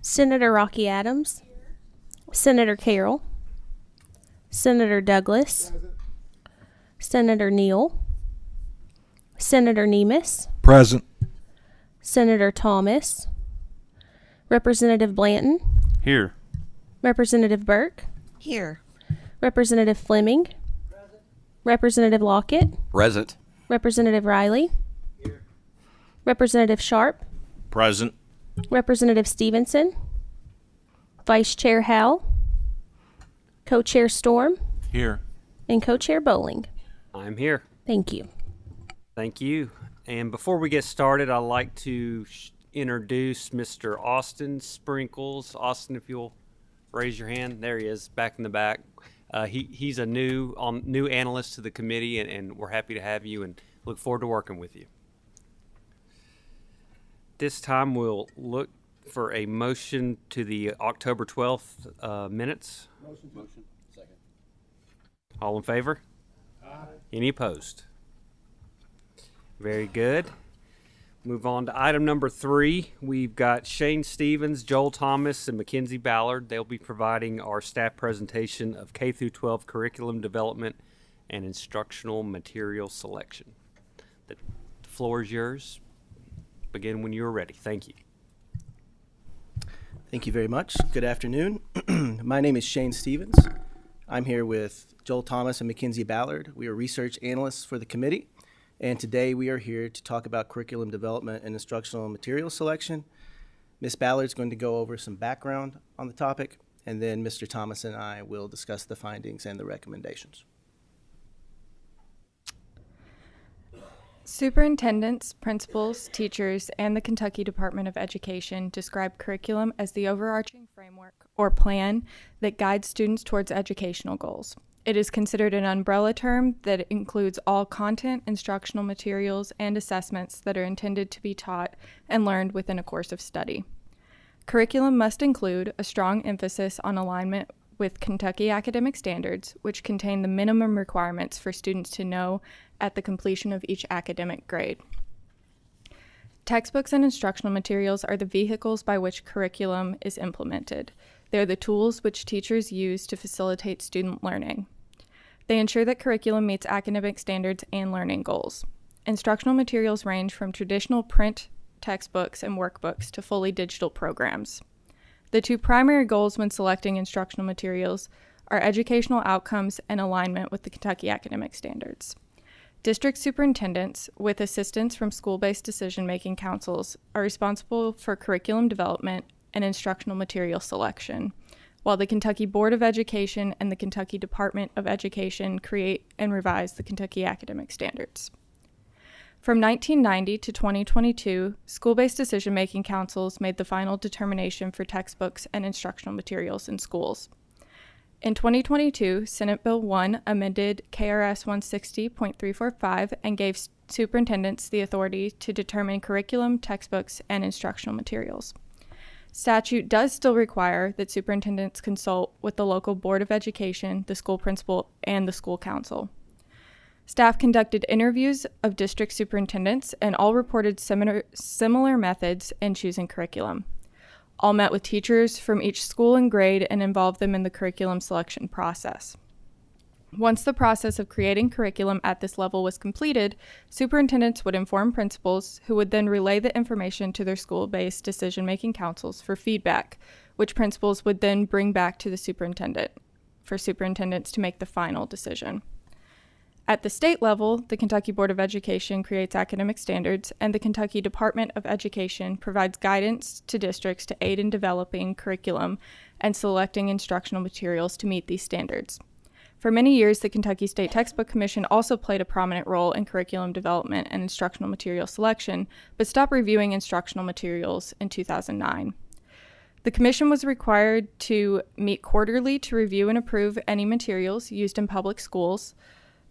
Senator Rocky Adams, Senator Carroll, Senator Douglas, Senator Neal, Senator Nemes, Present. Senator Thomas, Representative Blanton, Here. Representative Burke, Here. Representative Fleming, Representative Lockett, Present. Representative Riley, Representative Sharp, Present. Representative Stevenson, Vice Chair Howell, Co-Chair Storm, Here. and Co-Chair Bowling. I'm here. Thank you. Thank you. And before we get started, I'd like to introduce Mr. Austin Sprinkles. Austin, if you'll raise your hand. There he is, back in the back. He's a new analyst to the committee, and we're happy to have you and look forward to working with you. This time we'll look for a motion to the October 12th minutes. Motion. Second. All in favor? Aye. Any opposed? Very good. Move on to item number 3. We've got Shane Stevens, Joel Thomas, and Mackenzie Ballard. They'll be providing our staff presentation of K-12 curriculum development and instructional material selection. The floor is yours. Begin when you're ready. Thank you. Thank you very much. Good afternoon. My name is Shane Stevens. I'm here with Joel Thomas and Mackenzie Ballard. We are research analysts for the committee, and today we are here to talk about curriculum development and instructional material selection. Ms. Ballard's going to go over some background on the topic, and then Mr. Thomas and I will discuss the findings and the recommendations. Superintendents, principals, teachers, and the Kentucky Department of Education describe curriculum as the overarching framework or plan that guides students towards educational goals. It is considered an umbrella term that includes all content, instructional materials, and assessments that are intended to be taught and learned within a course of study. Curriculum must include a strong emphasis on alignment with Kentucky academic standards, which contain the minimum requirements for students to know at the completion of each academic grade. Textbooks and instructional materials are the vehicles by which curriculum is implemented. They're the tools which teachers use to facilitate student learning. They ensure that curriculum meets academic standards and learning goals. Instructional materials range from traditional print textbooks and workbooks to fully digital programs. The two primary goals when selecting instructional materials are educational outcomes and alignment with the Kentucky academic standards. District superintendents, with assistance from school-based decision-making councils, are responsible for curriculum development and instructional material selection, while the Kentucky Board of Education and the Kentucky Department of Education create and revise the Kentucky academic standards. From 1990 to 2022, school-based decision-making councils made the final determination for textbooks and instructional materials in schools. In 2022, Senate Bill 1 amended KRS 160.345 and gave superintendents the authority to determine curriculum, textbooks, and instructional materials. Statute does still require that superintendents consult with the local Board of Education, the school principal, and the school council. Staff conducted interviews of district superintendents and all reported similar methods in choosing curriculum. All met with teachers from each school and grade and involved them in the curriculum selection process. Once the process of creating curriculum at this level was completed, superintendents would inform principals, who would then relay the information to their school-based decision-making councils for feedback, which principals would then bring back to the superintendent for superintendents to make the final decision. At the state level, the Kentucky Board of Education creates academic standards, and the Kentucky Department of Education provides guidance to districts to aid in developing curriculum and selecting instructional materials to meet these standards. For many years, the Kentucky State Textbook Commission also played a prominent role in curriculum development and instructional material selection, but stopped reviewing instructional materials in 2009. The Commission was required to meet quarterly to review and approve any materials used in public schools,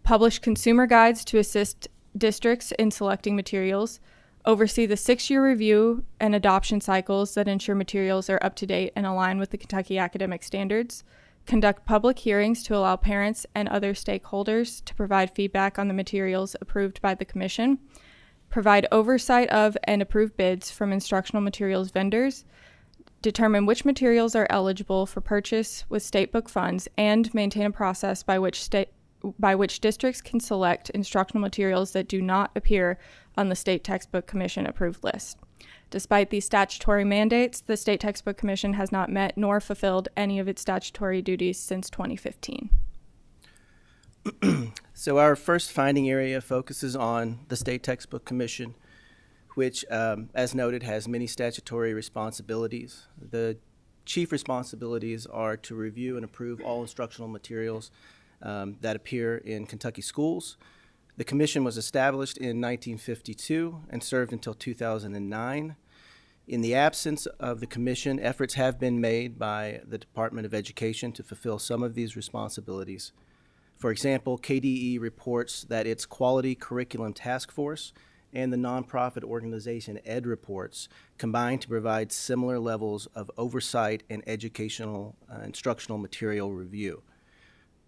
publish consumer guides to assist districts in selecting materials, oversee the 6-year review and adoption cycles that ensure materials are up to date and align with the Kentucky academic standards, conduct public hearings to allow parents and other stakeholders to provide feedback on the materials approved by the Commission, provide oversight of and approve bids from instructional materials vendors, determine which materials are eligible for purchase with state book funds, and maintain a process by which districts can select instructional materials that do not appear on the State Textbook Commission approved list. Despite these statutory mandates, the State Textbook Commission has not met nor fulfilled any of its statutory duties since 2015. So our first finding area focuses on the State Textbook Commission, which, as noted, has many statutory responsibilities. The chief responsibilities are to review and approve all instructional materials that appear in Kentucky schools. The commission was established in 1952 and served until 2009. In the absence of the commission, efforts have been made by the Department of Education to fulfill some of these responsibilities. For example, KDE reports that its Quality Curriculum Task Force and the nonprofit organization Ed Reports combine to provide similar levels of oversight and educational instructional material review.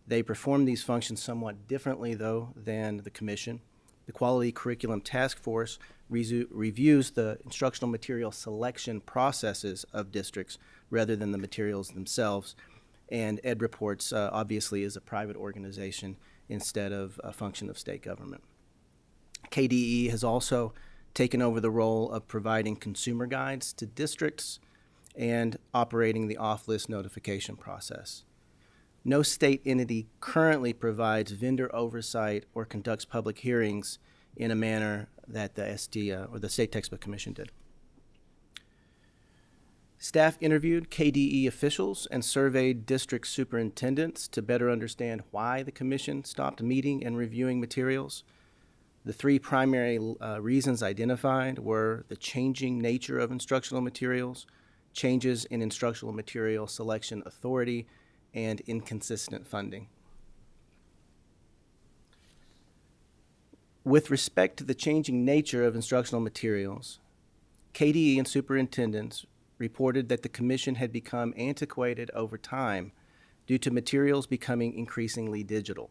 They perform these functions somewhat differently, though, than the commission. The Quality Curriculum Task Force reviews the instructional material selection processes of districts rather than the materials themselves. And Ed Reports obviously is a private organization instead of a function of state government. KDE has also taken over the role of providing consumer guides to districts and operating the off-list notification process. No state entity currently provides vendor oversight or conducts public hearings in a manner that the State Textbook Commission did. Staff interviewed KDE officials and surveyed district superintendents to better understand why the commission stopped meeting and reviewing materials. The three primary reasons identified were the changing nature of instructional materials, changes in instructional material selection authority, and inconsistent funding. With respect to the changing nature of instructional materials, KDE and superintendents reported that the commission had become antiquated over time due to materials becoming increasingly digital.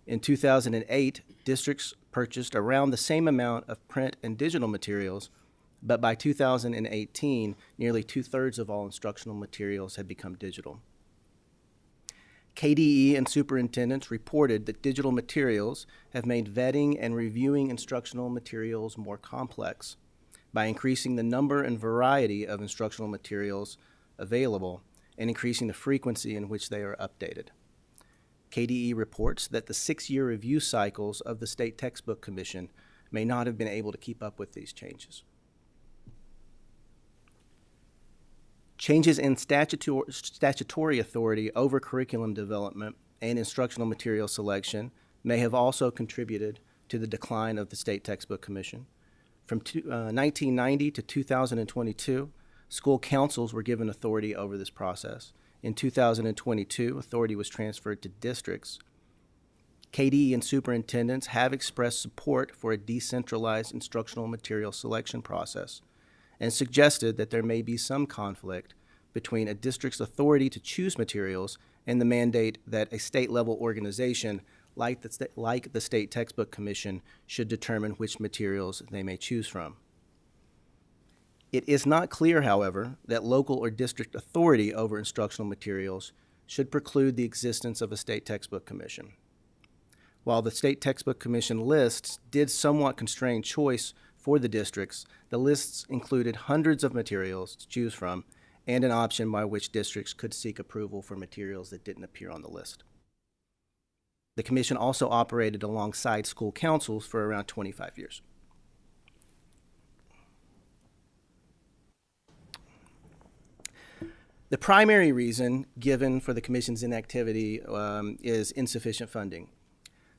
In 2008, districts purchased around the same amount of print and digital materials, but by 2018, nearly 2/3 of all instructional materials had become digital. KDE and superintendents reported that digital materials have made vetting and reviewing instructional materials more complex by increasing the number and variety of instructional materials available and increasing the frequency in which they are updated. KDE reports that the 6-year review cycles of the State Textbook Commission may not have been able to keep up with these changes. Changes in statutory authority over curriculum development and instructional material selection may have also contributed to the decline of the State Textbook Commission. From 1990 to 2022, school councils were given authority over this process. In 2022, authority was transferred to districts. KDE and superintendents have expressed support for a decentralized instructional material selection process and suggested that there may be some conflict between a district's authority to choose materials and the mandate that a state-level organization like the State Textbook Commission should determine which materials they may choose from. It is not clear, however, that local or district authority over instructional materials should preclude the existence of a State Textbook Commission. While the State Textbook Commission lists did somewhat constrain choice for the districts, the lists included hundreds of materials to choose from and an option by which districts could seek approval for materials that didn't appear on the list. The commission also operated alongside school councils for around 25 years. The primary reason given for the commission's inactivity is insufficient funding,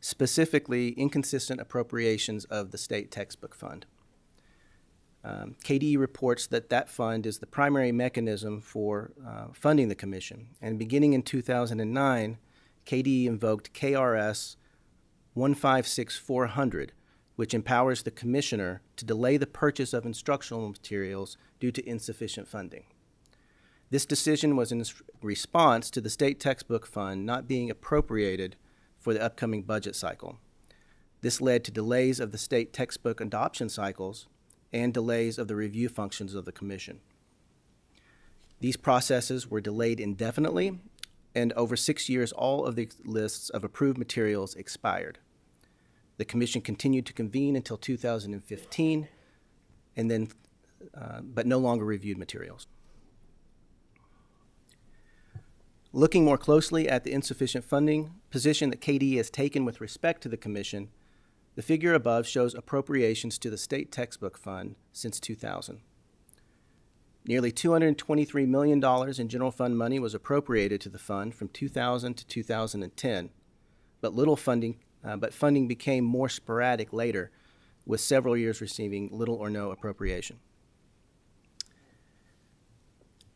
specifically inconsistent appropriations of the State Textbook Fund. KDE reports that fund is the primary mechanism for funding the commission, and beginning in 2009, KDE invoked KRS 156400, which empowers the commissioner to delay the purchase of instructional materials due to insufficient funding. This decision was in response to the State Textbook Fund not being appropriated for the upcoming budget cycle. This led to delays of the state textbook adoption cycles and delays of the review functions of the commission. These processes were delayed indefinitely, and over 6 years, all of the lists of approved materials expired. The commission continued to convene until 2015, and then, but no longer reviewed materials. Looking more closely at the insufficient funding position that KDE has taken with respect to the commission, the figure above shows appropriations to the state textbook fund since 2000. Nearly $223 million in general fund money was appropriated to the fund from 2000 to 2010, but funding became more sporadic later, with several years receiving little or no appropriation.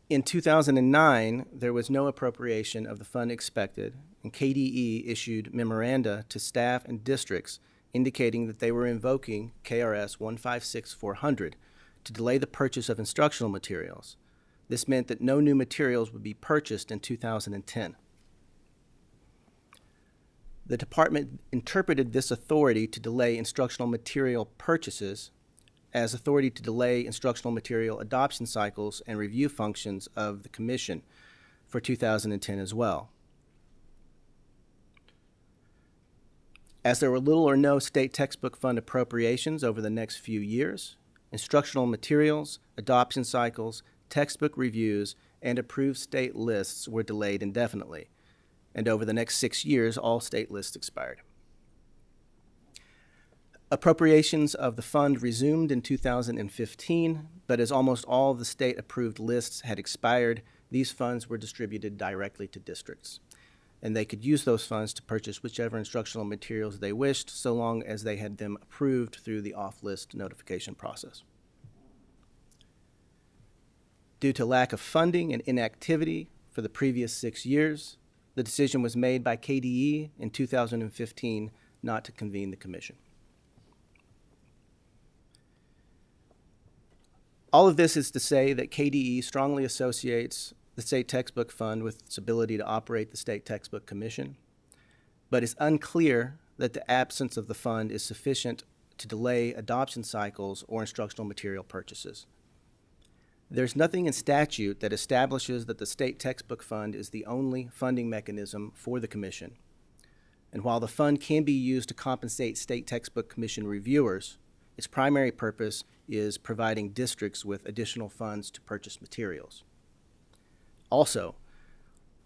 In 2009, there was no appropriation of the fund expected, and KDE issued memoranda to staff and districts indicating that they were invoking KRS 156400 to delay the purchase of instructional materials. This meant that no new materials would be purchased in 2010. The department interpreted this authority to delay instructional material purchases as authority to delay instructional material adoption cycles and review functions of the commission for 2010 as well. As there were little or no state textbook fund appropriations over the next few years, instructional materials, adoption cycles, textbook reviews, and approved state lists were delayed indefinitely, and over the next 6 years, all state lists expired. Appropriations of the fund resumed in 2015, but as almost all of the state-approved lists had expired, these funds were distributed directly to districts, and they could use those funds to purchase whichever instructional materials they wished, so long as they had them approved through the off-list notification process. Due to lack of funding and inactivity for the previous 6 years, the decision was made by KDE in 2015 not to convene the commission. All of this is to say that KDE strongly associates the State Textbook Fund with its ability to operate the State Textbook Commission, but it's unclear that the absence of the fund is sufficient to delay adoption cycles or instructional material purchases. There's nothing in statute that establishes that the State Textbook Fund is the only funding mechanism for the Commission. And while the fund can be used to compensate State Textbook Commission reviewers, its primary purpose is providing districts with additional funds to purchase materials. Also,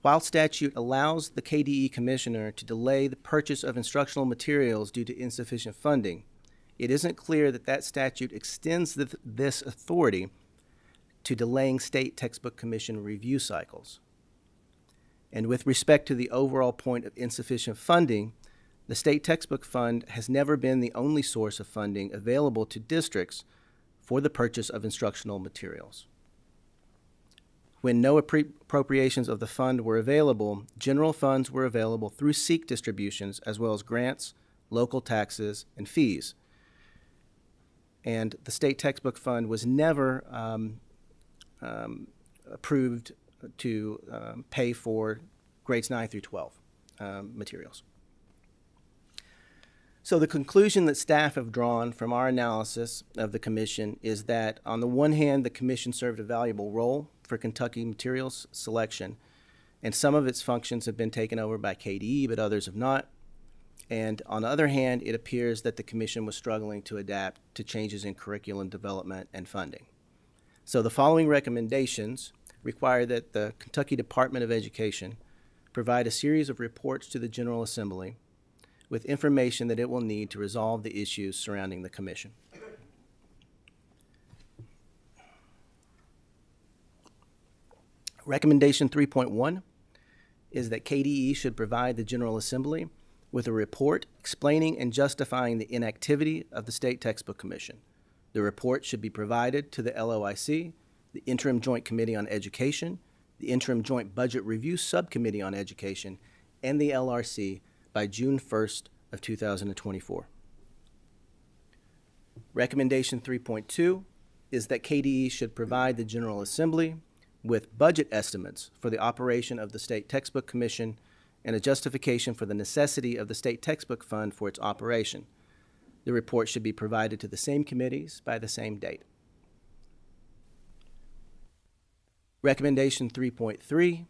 while statute allows the KDE Commissioner to delay the purchase of instructional materials due to insufficient funding, it isn't clear that that statute extends this authority to delaying State Textbook Commission review cycles. And with respect to the overall point of insufficient funding, the State Textbook Fund has never been the only source of funding available to districts for the purchase of instructional materials. When no appropriations of the fund were available, general funds were available through SEEK distributions as well as grants, local taxes, and fees. And the State Textbook Fund was never approved to pay for grades 9 through 12 materials. So the conclusion that staff have drawn from our analysis of the commission is that, on the one hand, the commission served a valuable role for Kentucky materials selection, and some of its functions have been taken over by KDE, but others have not. And on the other hand, it appears that the commission was struggling to adapt to changes in curriculum development and funding. So the following recommendations require that the Kentucky Department of Education provide a series of reports to the General Assembly with information that it will need to resolve the issues surrounding the commission. Recommendation 3.1 is that KDE should provide the General Assembly with a report explaining and justifying the inactivity of the State Textbook Commission. The report should be provided to the LOIC, the Interim Joint Committee on Education, the Interim Joint Budget Review Subcommittee on Education, and the LRC by June 1st of 2024. Recommendation 3.2 is that KDE should provide the General Assembly with budget estimates for the operation of the State Textbook Commission and a justification for the necessity of the State Textbook Fund for its operation. The report should be provided to the same committees by the same date. Recommendation 3.3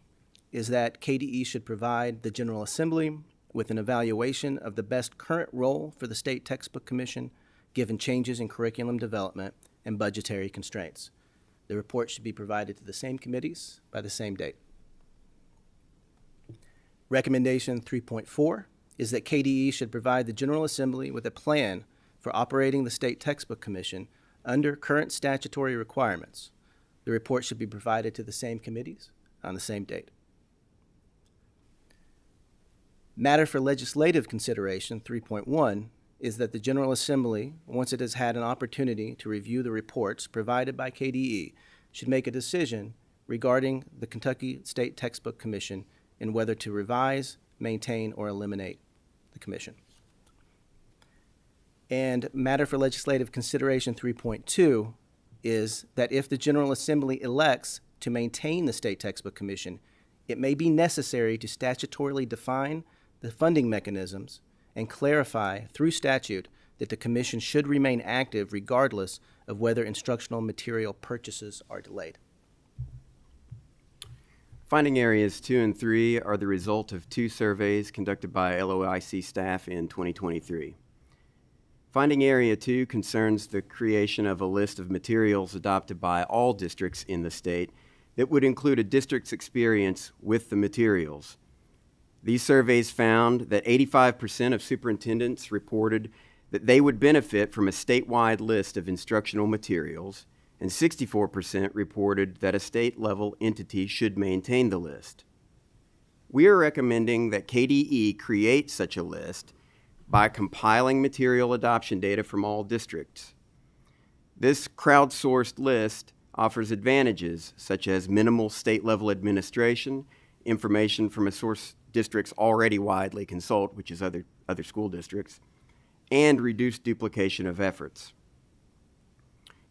is that KDE should provide the General Assembly with an evaluation of the best current role for the State Textbook Commission given changes in curriculum development and budgetary constraints. The report should be provided to the same committees by the same date. Recommendation 3.4 is that KDE should provide the General Assembly with a plan for operating the State Textbook Commission under current statutory requirements. The report should be provided to the same committees on the same date. Matter for legislative consideration 3.1 is that the General Assembly, once it has had an opportunity to review the reports provided by KDE, should make a decision regarding the Kentucky State Textbook Commission and whether to revise, maintain, or eliminate the commission. And matter for legislative consideration 3.2 is that if the General Assembly elects to maintain the State Textbook Commission, it may be necessary to statutorily define the funding mechanisms and clarify through statute that the Commission should remain active regardless of whether instructional material purchases are delayed. Finding areas 2 and 3 are the result of 2 surveys conducted by LOIC staff in 2023. Finding area 2 concerns the creation of a list of materials adopted by all districts in the state that would include a district's experience with the materials. These surveys found that 85% of superintendents reported that they would benefit from a statewide list of instructional materials, and 64% reported that a state-level entity should maintain the list. We are recommending that KDE create such a list by compiling material adoption data from all districts. This crowdsourced list offers advantages such as minimal state-level administration, information from a source districts already widely consult, which is other school districts, and reduced duplication of efforts.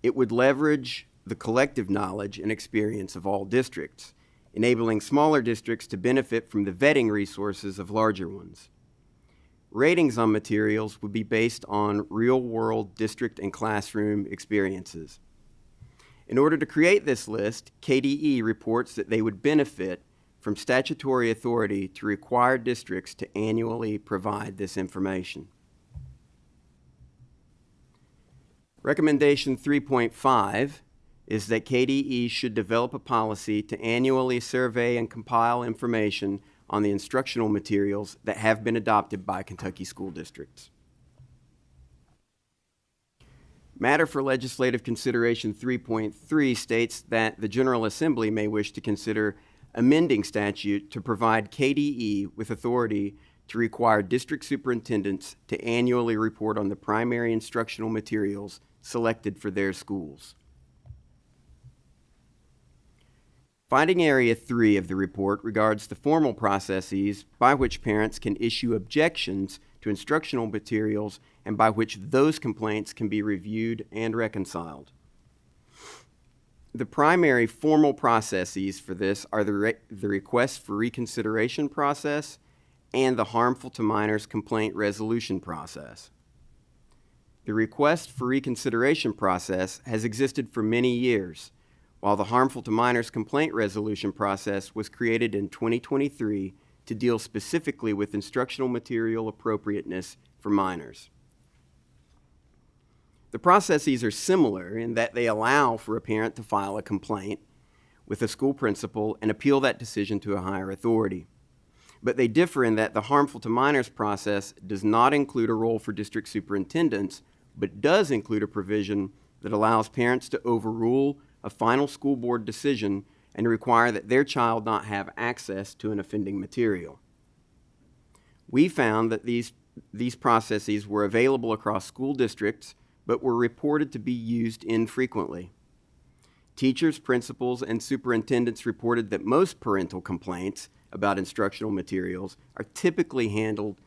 It would leverage the collective knowledge and experience of all districts, enabling smaller districts to benefit from the vetting resources of larger ones. Ratings on materials would be based on real-world district and classroom experiences. In order to create this list, KDE reports that they would benefit from statutory authority to require districts to annually provide this information. Recommendation 3.5 is that KDE should develop a policy to annually survey and compile information on the instructional materials that have been adopted by Kentucky school districts. Matter for legislative consideration 3.3 states that the General Assembly may wish to consider amending statute to provide KDE with authority to require district superintendents to annually report on the primary instructional materials selected for their schools. Finding area 3 of the report regards the formal processes by which parents can issue objections to instructional materials and by which those complaints can be reviewed and reconciled. The primary formal processes for this are the request for reconsideration process and the harmful to minors complaint resolution process. The request for reconsideration process has existed for many years, while the harmful to minors complaint resolution process was created in 2023 to deal specifically with instructional material appropriateness for minors. The processes are similar in that they allow for a parent to file a complaint with a school principal and appeal that decision to a higher authority. But they differ in that the harmful to minors process does not include a role for district superintendents, but does include a provision that allows parents to overrule a final school board decision and require that their child not have access to an offending material. We found that these processes were available across school districts, but were reported to be used infrequently. Teachers, principals, and superintendents reported that most parental complaints about instructional materials are typically handled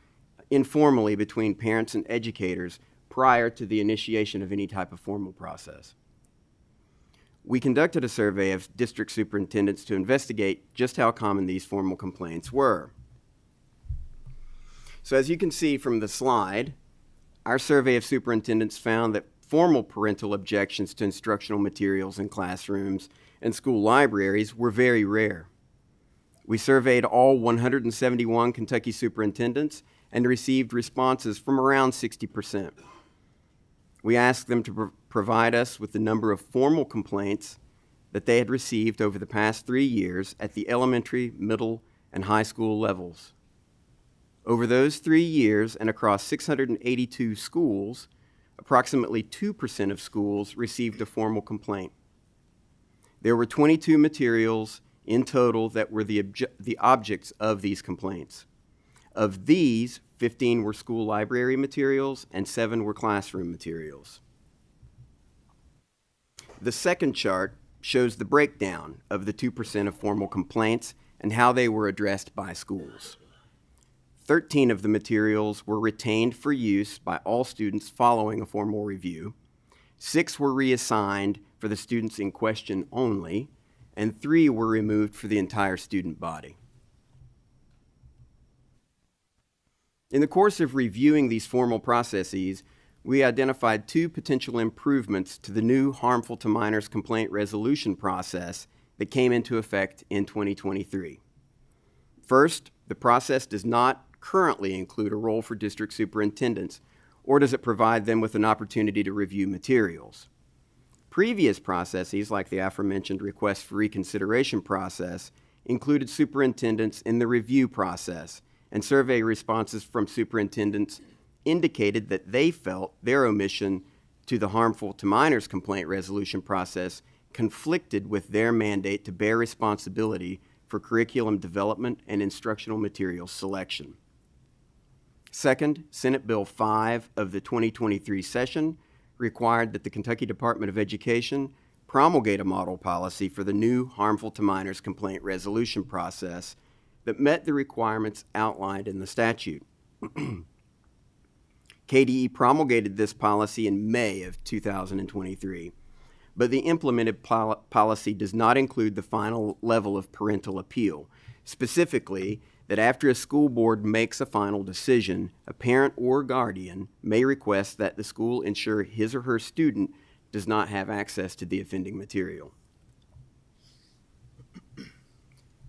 informally between parents and educators prior to the initiation of any type of formal process. We conducted a survey of district superintendents to investigate just how common these formal complaints were. So as you can see from the slide, our survey of superintendents found that formal parental objections to instructional materials in classrooms and school libraries were very rare. We surveyed all 171 Kentucky superintendents and received responses from around 60%. We asked them to provide us with the number of formal complaints that they had received over the past 3 years at the elementary, middle, and high school levels. Over those 3 years and across 682 schools, approximately 2% of schools received a formal complaint. There were 22 materials in total that were the objects of these complaints. Of these, 15 were school library materials and 7 were classroom materials. The second chart shows the breakdown of the 2% of formal complaints and how they were addressed by schools. 13 of the materials were retained for use by all students following a formal review. 6 were reassigned for the students in question only, and 3 were removed for the entire student body. In the course of reviewing these formal processes, we identified 2 potential improvements to the new harmful to minors complaint resolution process that came into effect in 2023. First, the process does not currently include a role for district superintendents, or does it provide them with an opportunity to review materials. Previous processes, like the aforementioned request for reconsideration process, included superintendents in the review process, and survey responses from superintendents indicated that they felt their omission to the harmful to minors complaint resolution process conflicted with their mandate to bear responsibility for curriculum development and instructional material selection. Second, Senate Bill 5 of the 2023 session required that the Kentucky Department of Education promulgate a model policy for the new harmful to minors complaint resolution process that met the requirements outlined in the statute. KDE promulgated this policy in May of 2023, but the implemented policy does not include the final level of parental appeal, specifically that after a school board makes a final decision, a parent or guardian may request that the school ensure his or her student does not have access to the offending material.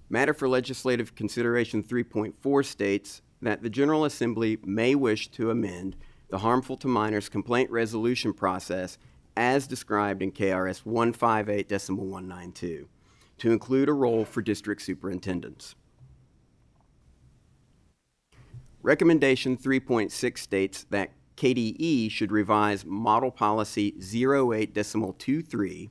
Matter for legislative consideration 3.4 states that the General Assembly may wish to amend the harmful to minors complaint resolution process as described in KRS 158.192 to include a role for district superintendents. Recommendation 3.6 states that KDE should revise Model Policy 08.23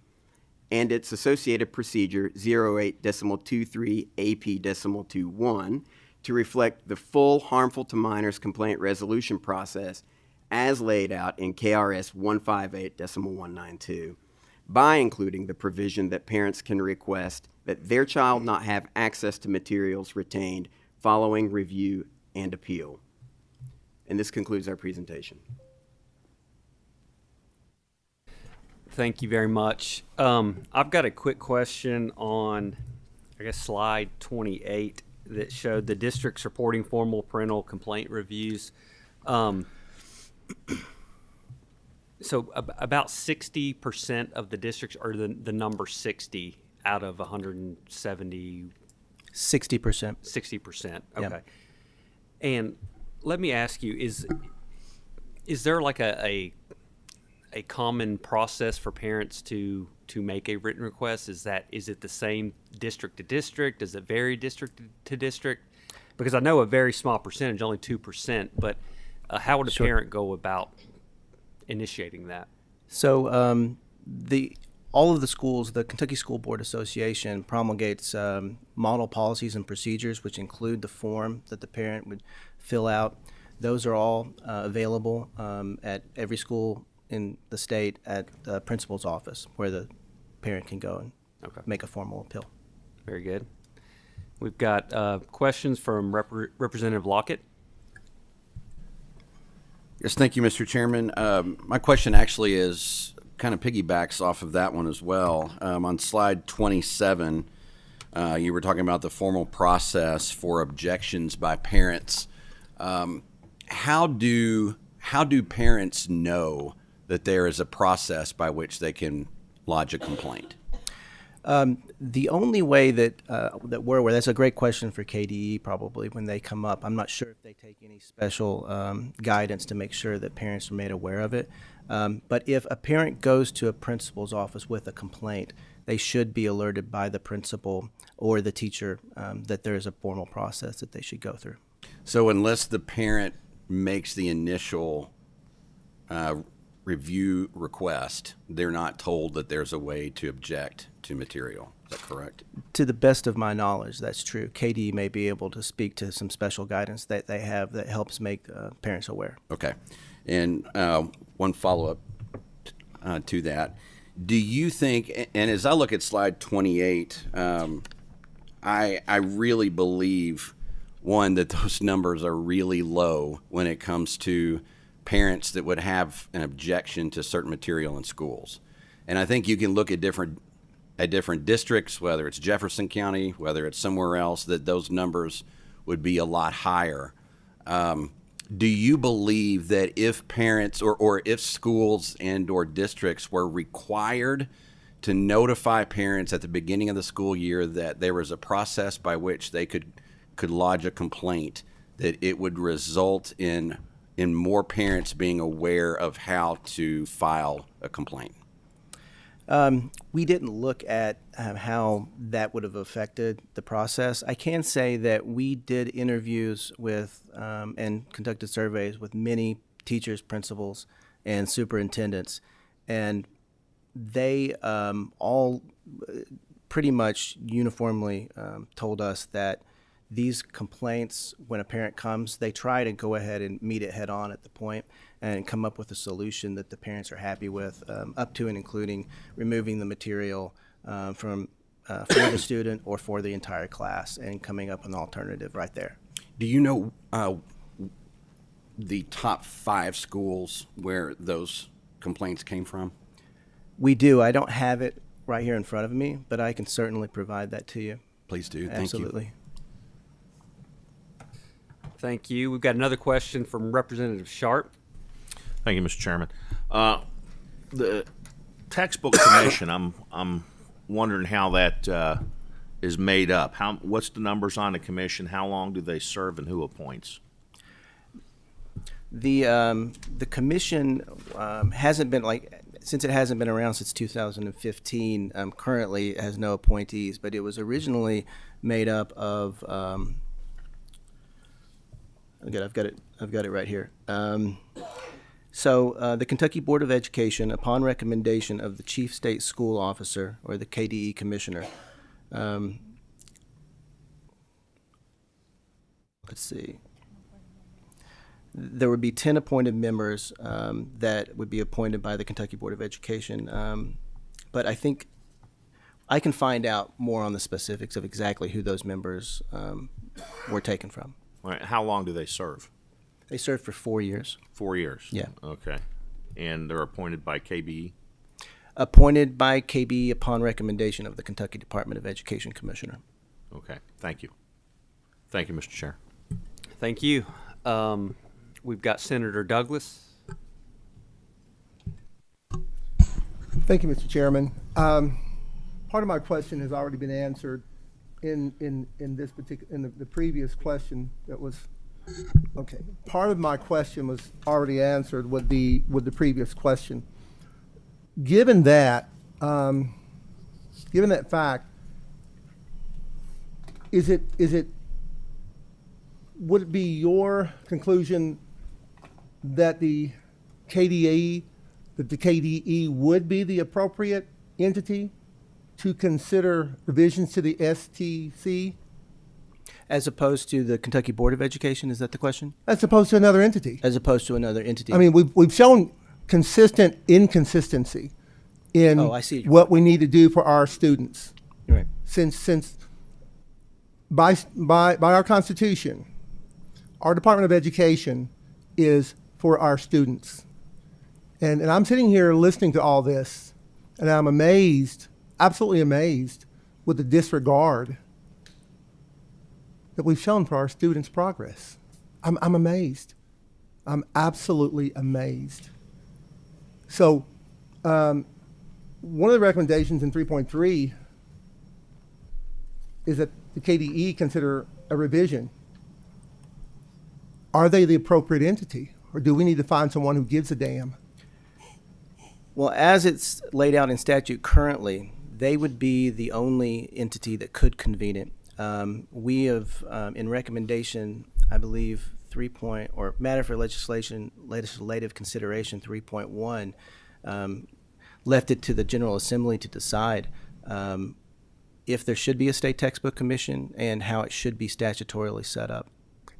and its associated procedure 08.23 AP.21 to reflect the full harmful to minors complaint resolution process as laid out in KRS 158.192 by including the provision that parents can request that their child not have access to materials retained following review and appeal. And this concludes our presentation. Thank you very much. I've got a quick question on, I guess, slide 28 that showed the districts reporting formal parental complaint reviews. So about 60% of the districts, or the number 60 out of 170? 60%. 60%, okay. Yeah. And let me ask you, is there like a common process for parents to make a written request? Is it the same district to district? Does it vary district to district? Because I know a very small percentage, only 2%, but how would a Sure. parent go about initiating that? So all of the schools, the Kentucky School Board Association promulgates model policies and procedures, which include the form that the parent would fill out. Those are all available at every school in the state at the principal's office, where the parent can go and make a formal appeal. Very good. We've got questions from Representative Lockett. Yes, thank you, Mr. Chairman. My question actually is kind of piggybacks off of that one as well. On slide 27, you were talking about the formal process for objections by parents. How do parents know that there is a process by which they can lodge a complaint? The only way that we're aware, that's a great question for KDE probably when they come up. I'm not sure if they take any special guidance to make sure that parents are made aware of it. But if a parent goes to a principal's office with a complaint, they should be alerted by the principal or the teacher that there is a formal process that they should go through. So unless the parent makes the initial review request, they're not told that there's a way to object to material. Is that correct? To the best of my knowledge, that's true. KDE may be able to speak to some special guidance that they have that helps make parents aware. Okay. And one follow-up to that. Do you think, and as I look at slide 28, I really believe, one, that those numbers are really low when it comes to parents that would have an objection to certain material in schools. And I think you can look at different districts, whether it's Jefferson County, whether it's somewhere else, that those numbers would be a lot higher. Do you believe that if parents or if schools and or districts were required to notify parents at the beginning of the school year that there was a process by which they could lodge a complaint, that it would result in more parents being aware of how to file a complaint? We didn't look at how that would have affected the process. I can say that we did interviews with and conducted surveys with many teachers, principals, and superintendents, and they all pretty much uniformly told us that these complaints, when a parent comes, they try to go ahead and meet it head on at the point and come up with a solution that the parents are happy with, up to and including removing the material for the student or for the entire class and coming up with an alternative right there. Do you know the top 5 schools where those complaints came from? We do. I don't have it right here in front of me, but I can certainly provide that to you. Please do. Thank Absolutely. you. Thank you. We've got another question from Representative Sharp. Thank you, Mr. Chairman. The textbook commission, I'm wondering how that is made up. What's the numbers on the commission? How long do they serve, and who appoints? The commission hasn't been since it hasn't been around since 2015. Currently, it has no appointees, but it was originally made up of. I've got it right here. So the Kentucky Board of Education, upon recommendation of the Chief State School Officer or the KDE Commissioner, let's see. There would be 10 appointed members that would be appointed by the Kentucky Board of Education. But I think I can find out more on the specifics of exactly who those members were taken from. All right, how long do they serve? They served for 4 years. 4 years? Yeah. Okay. And they're appointed by KBE? Appointed by KBE upon recommendation of the Kentucky Department of Education Commissioner. Okay. Thank you. Thank you, Mr. Chair. Thank you. We've got Senator Douglas. Thank you, Mr. Chairman. Part of my question has already been answered in this particular, in the previous question that was, okay. Part of my question was already answered with the previous question. Given that fact, would it be your conclusion that the KDE would be the appropriate entity to consider revisions to the STC? As opposed to the Kentucky Board of Education, is that the question? As opposed to another entity? As opposed to another entity. I mean, we've shown consistent inconsistency in Oh, I see your what we need to do for our students. Right. Since by our Constitution, our Department of Education is for our students. And I'm sitting here listening to all this, and I'm amazed, absolutely amazed, with the disregard that we've shown for our students' progress. I'm amazed. I'm absolutely amazed. So one of the recommendations in 3.3 is that the KDE consider a revision. Are they the appropriate entity, or do we need to find someone who gives a damn? Well, as it's laid out in statute currently, they would be the only entity that could convene it. We have, in recommendation, I believe, or matter for legislative consideration 3.1, left it to the General Assembly to decide if there should be a state textbook commission and how it should be statutorily set up,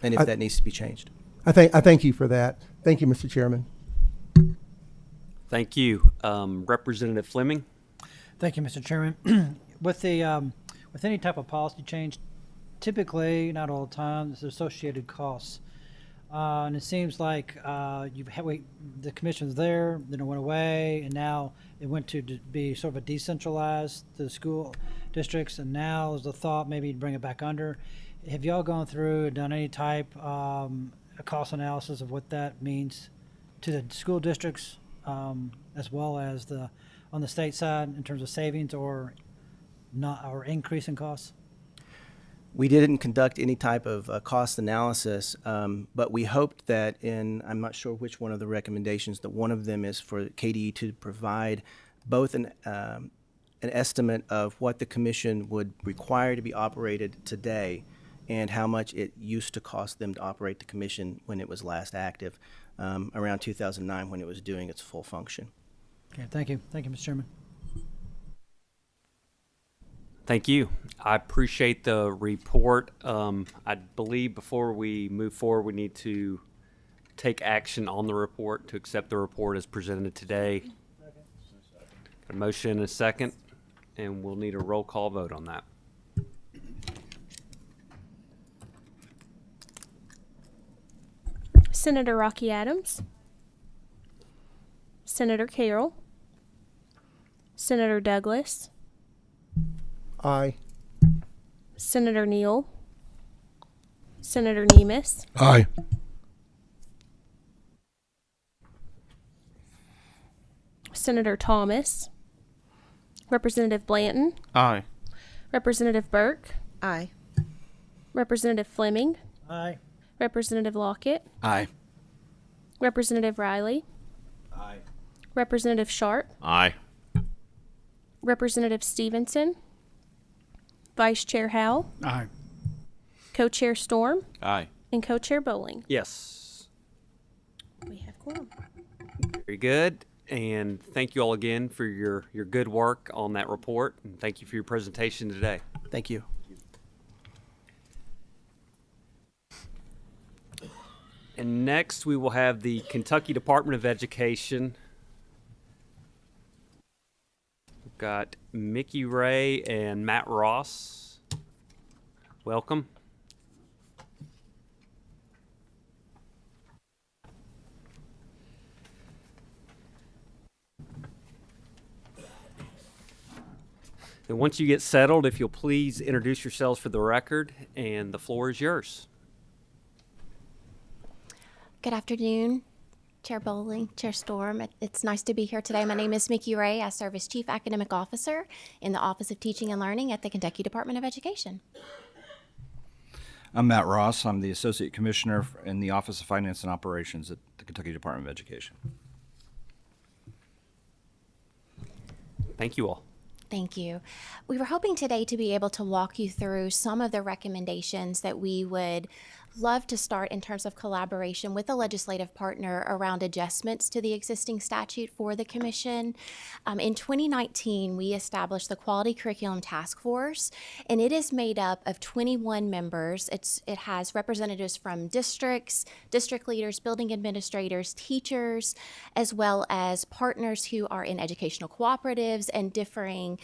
and if that needs to be changed. I thank you for that. Thank you, Mr. Chairman. Thank you. Representative Fleming? Thank you, Mr. Chairman. With any type of policy change, typically, not all the time, there's associated costs. And it seems like the commission's there, then it went away, and now it went to be sort of a decentralized to the school districts, and now there's a thought maybe to bring it back under. Have y'all gone through and done any type a cost analysis of what that means to the school districts, as well as on the state side in terms of savings or increase in costs? We didn't conduct any type of cost analysis, but we hoped that I'm not sure which one of the recommendations, that one of them is for KDE to provide both an estimate of what the commission would require to be operated today and how much it used to cost them to operate the commission when it was last active, around 2009 when it was doing its full function. Okay, thank you. Thank you, Mr. Chairman. Thank you. I appreciate the report. I believe before we move forward, we need to take action on the report, to accept the report as presented today. A motion and a second, and we'll need a roll call vote on that. Senator Rocky Adams, Senator Carroll, Senator Douglas, Aye. Senator Neal, Senator Nemes, Aye. Senator Thomas, Representative Blanton, Aye. Representative Burke, Aye. Representative Fleming, Aye. Representative Lockett, Aye. Representative Riley, Aye. Representative Sharp, Aye. Representative Stevenson, Vice Chair Howell, Aye. Co-Chair Storm, Aye. and Co-Chair Bowling. Yes. We have quorum. Very good. And thank you all again for your good work on that report. And thank you for your presentation today. Thank you. And next, we will have the Kentucky Department of Education. We've got Mickey Ray and Matt Ross. Welcome. And once you get settled, if you'll please introduce yourselves for the record, and the floor is yours. Good afternoon, Chair Bowling, Chair Storm. It's nice to be here today. My name is Mickey Ray. I serve as Chief Academic Officer in the Office of Teaching and Learning at the Kentucky Department of Education. I'm Matt Ross. I'm the Associate Commissioner in the Office of Finance and Operations at the Kentucky Department of Education. Thank you all. Thank you. We were hoping today to be able to walk you through some of the recommendations that we would love to start in terms of collaboration with a legislative partner around adjustments to the existing statute for the Commission. In 2019, we established the Quality Curriculum Task Force, and it is made up of 21 members. It has representatives from districts, district leaders, building administrators, teachers, as well as partners who are in educational cooperatives and differing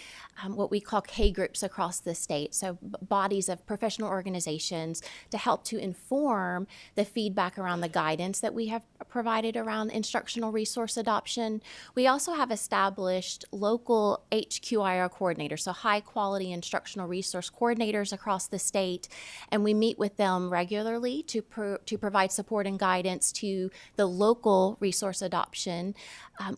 what we call K groups across the state, so bodies of professional organizations to help to inform the feedback around the guidance that we have provided around instructional resource adoption. We also have established local HQIR coordinators, so high quality instructional resource coordinators across the state, and we meet with them regularly to provide support and guidance to the local resource adoption.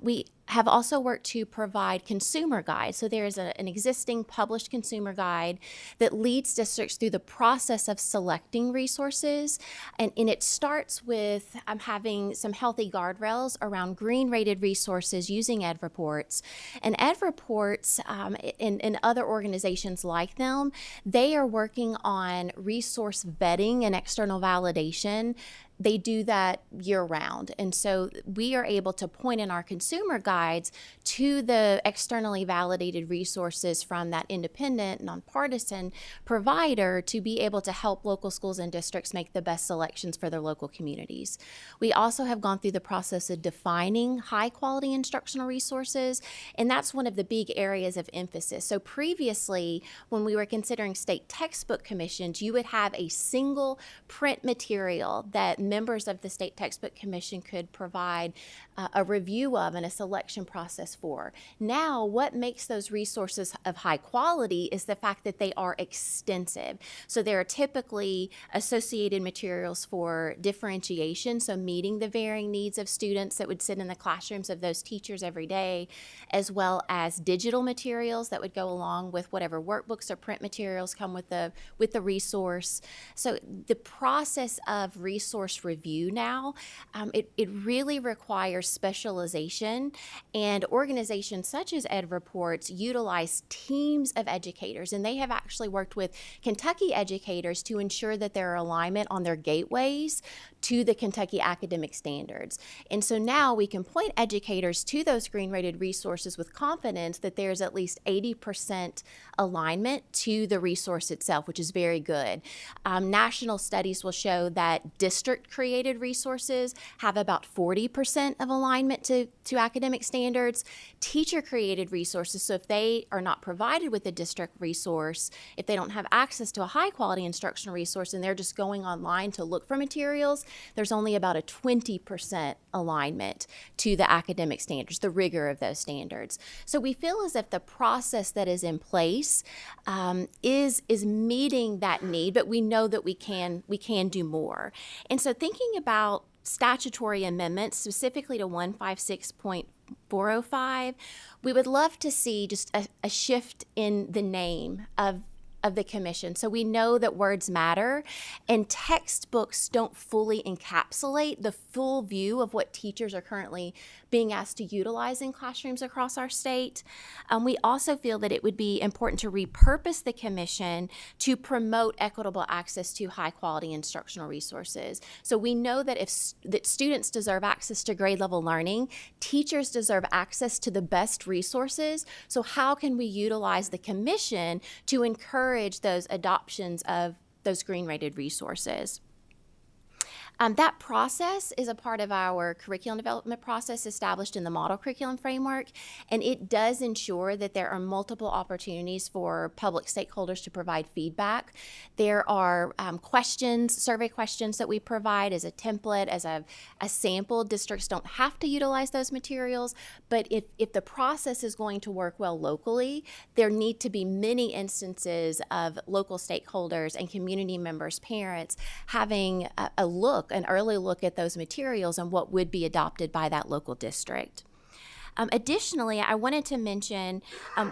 We have also worked to provide consumer guides. So there is an existing published consumer guide that leads districts through the process of selecting resources. And it starts with having some healthy guardrails around green rated resources using Ed Reports. And Ed Reports and other organizations like them, they are working on resource vetting and external validation. They do that year round. And so we are able to point in our consumer guides to the externally validated resources from that independent, nonpartisan provider to be able to help local schools and districts make the best selections for their local communities. We also have gone through the process of defining high quality instructional resources, and that's one of the big areas of emphasis. So previously, when we were considering state textbook commissions, you would have a single print material that members of the State Textbook Commission could provide a review of and a selection process for. Now, what makes those resources of high quality is the fact that they are extensive. So there are typically associated materials for differentiation, so meeting the varying needs of students that would sit in the classrooms of those teachers every day, as well as digital materials that would go along with whatever workbooks or print materials come with the resource. So the process of resource review now, it really requires specialization, and organizations such as Ed Reports utilize teams of educators, and they have actually worked with Kentucky educators to ensure that there are alignment on their gateways to the Kentucky academic standards. And so now we can point educators to those green rated resources with confidence that there's at least 80% alignment to the resource itself, which is very good. National studies will show that district created resources have about 40% of alignment to academic standards. Teacher created resources, so if they are not provided with a district resource, if they don't have access to a high quality instructional resource and they're just going online to look for materials, there's only about a 20% alignment to the academic standards, the rigor of those standards. So we feel as if the process that is in place is meeting that need, but we know that we can do more. And so thinking about statutory amendments, specifically to 156.405, we would love to see just a shift in the name of the commission. So we know that words matter, and textbooks don't fully encapsulate the full view of what teachers are currently being asked to utilize in classrooms across our state. We also feel that it would be important to repurpose the commission to promote equitable access to high quality instructional resources. So we know that that students deserve access to grade level learning, teachers deserve access to the best resources. So how can we utilize the commission to encourage those adoptions of those green rated resources? That process is a part of our curriculum development process established in the model curriculum framework, and it does ensure that there are multiple opportunities for public stakeholders to provide feedback. There are survey questions that we provide as a template, as a sample. Districts don't have to utilize those materials, but if the process is going to work well locally, there need to be many instances of local stakeholders and community members, parents, having an early look at those materials and what would be adopted by that local district. Additionally, I wanted to mention,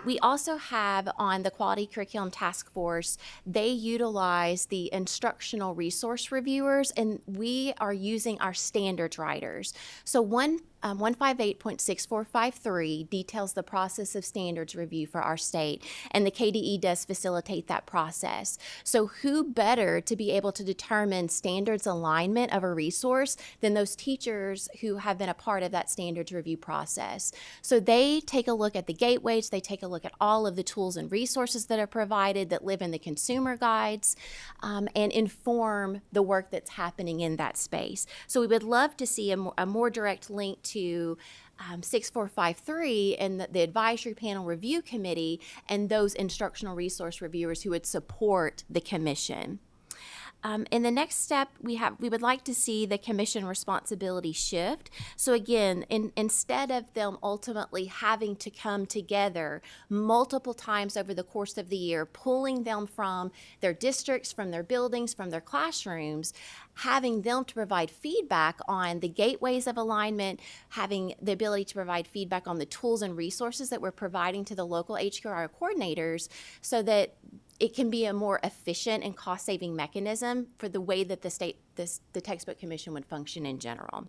we also have on the Quality Curriculum Task Force, they utilize the instructional resource reviewers, and we are using our standards writers. So 158.6453 details the process of standards review for our state, and the KDE does facilitate that process. So who better to be able to determine standards alignment of a resource than those teachers who have been a part of that standards review process? So they take a look at the gateways, they take a look at all of the tools and resources that are provided that live in the consumer guides, and inform the work that's happening in that space. So we would love to see a more direct link to 6453 and the Advisory Panel Review Committee and those instructional resource reviewers who would support the commission. In the next step, we would like to see the commission responsibility shift. So again, instead of them ultimately having to come together multiple times over the course of the year, pulling them from their districts, from their buildings, from their classrooms, having them to provide feedback on the gateways of alignment, having the ability to provide feedback on the tools and resources that we're providing to the local HQR coordinators, so that it can be a more efficient and cost-saving mechanism for the way that the textbook commission would function in general.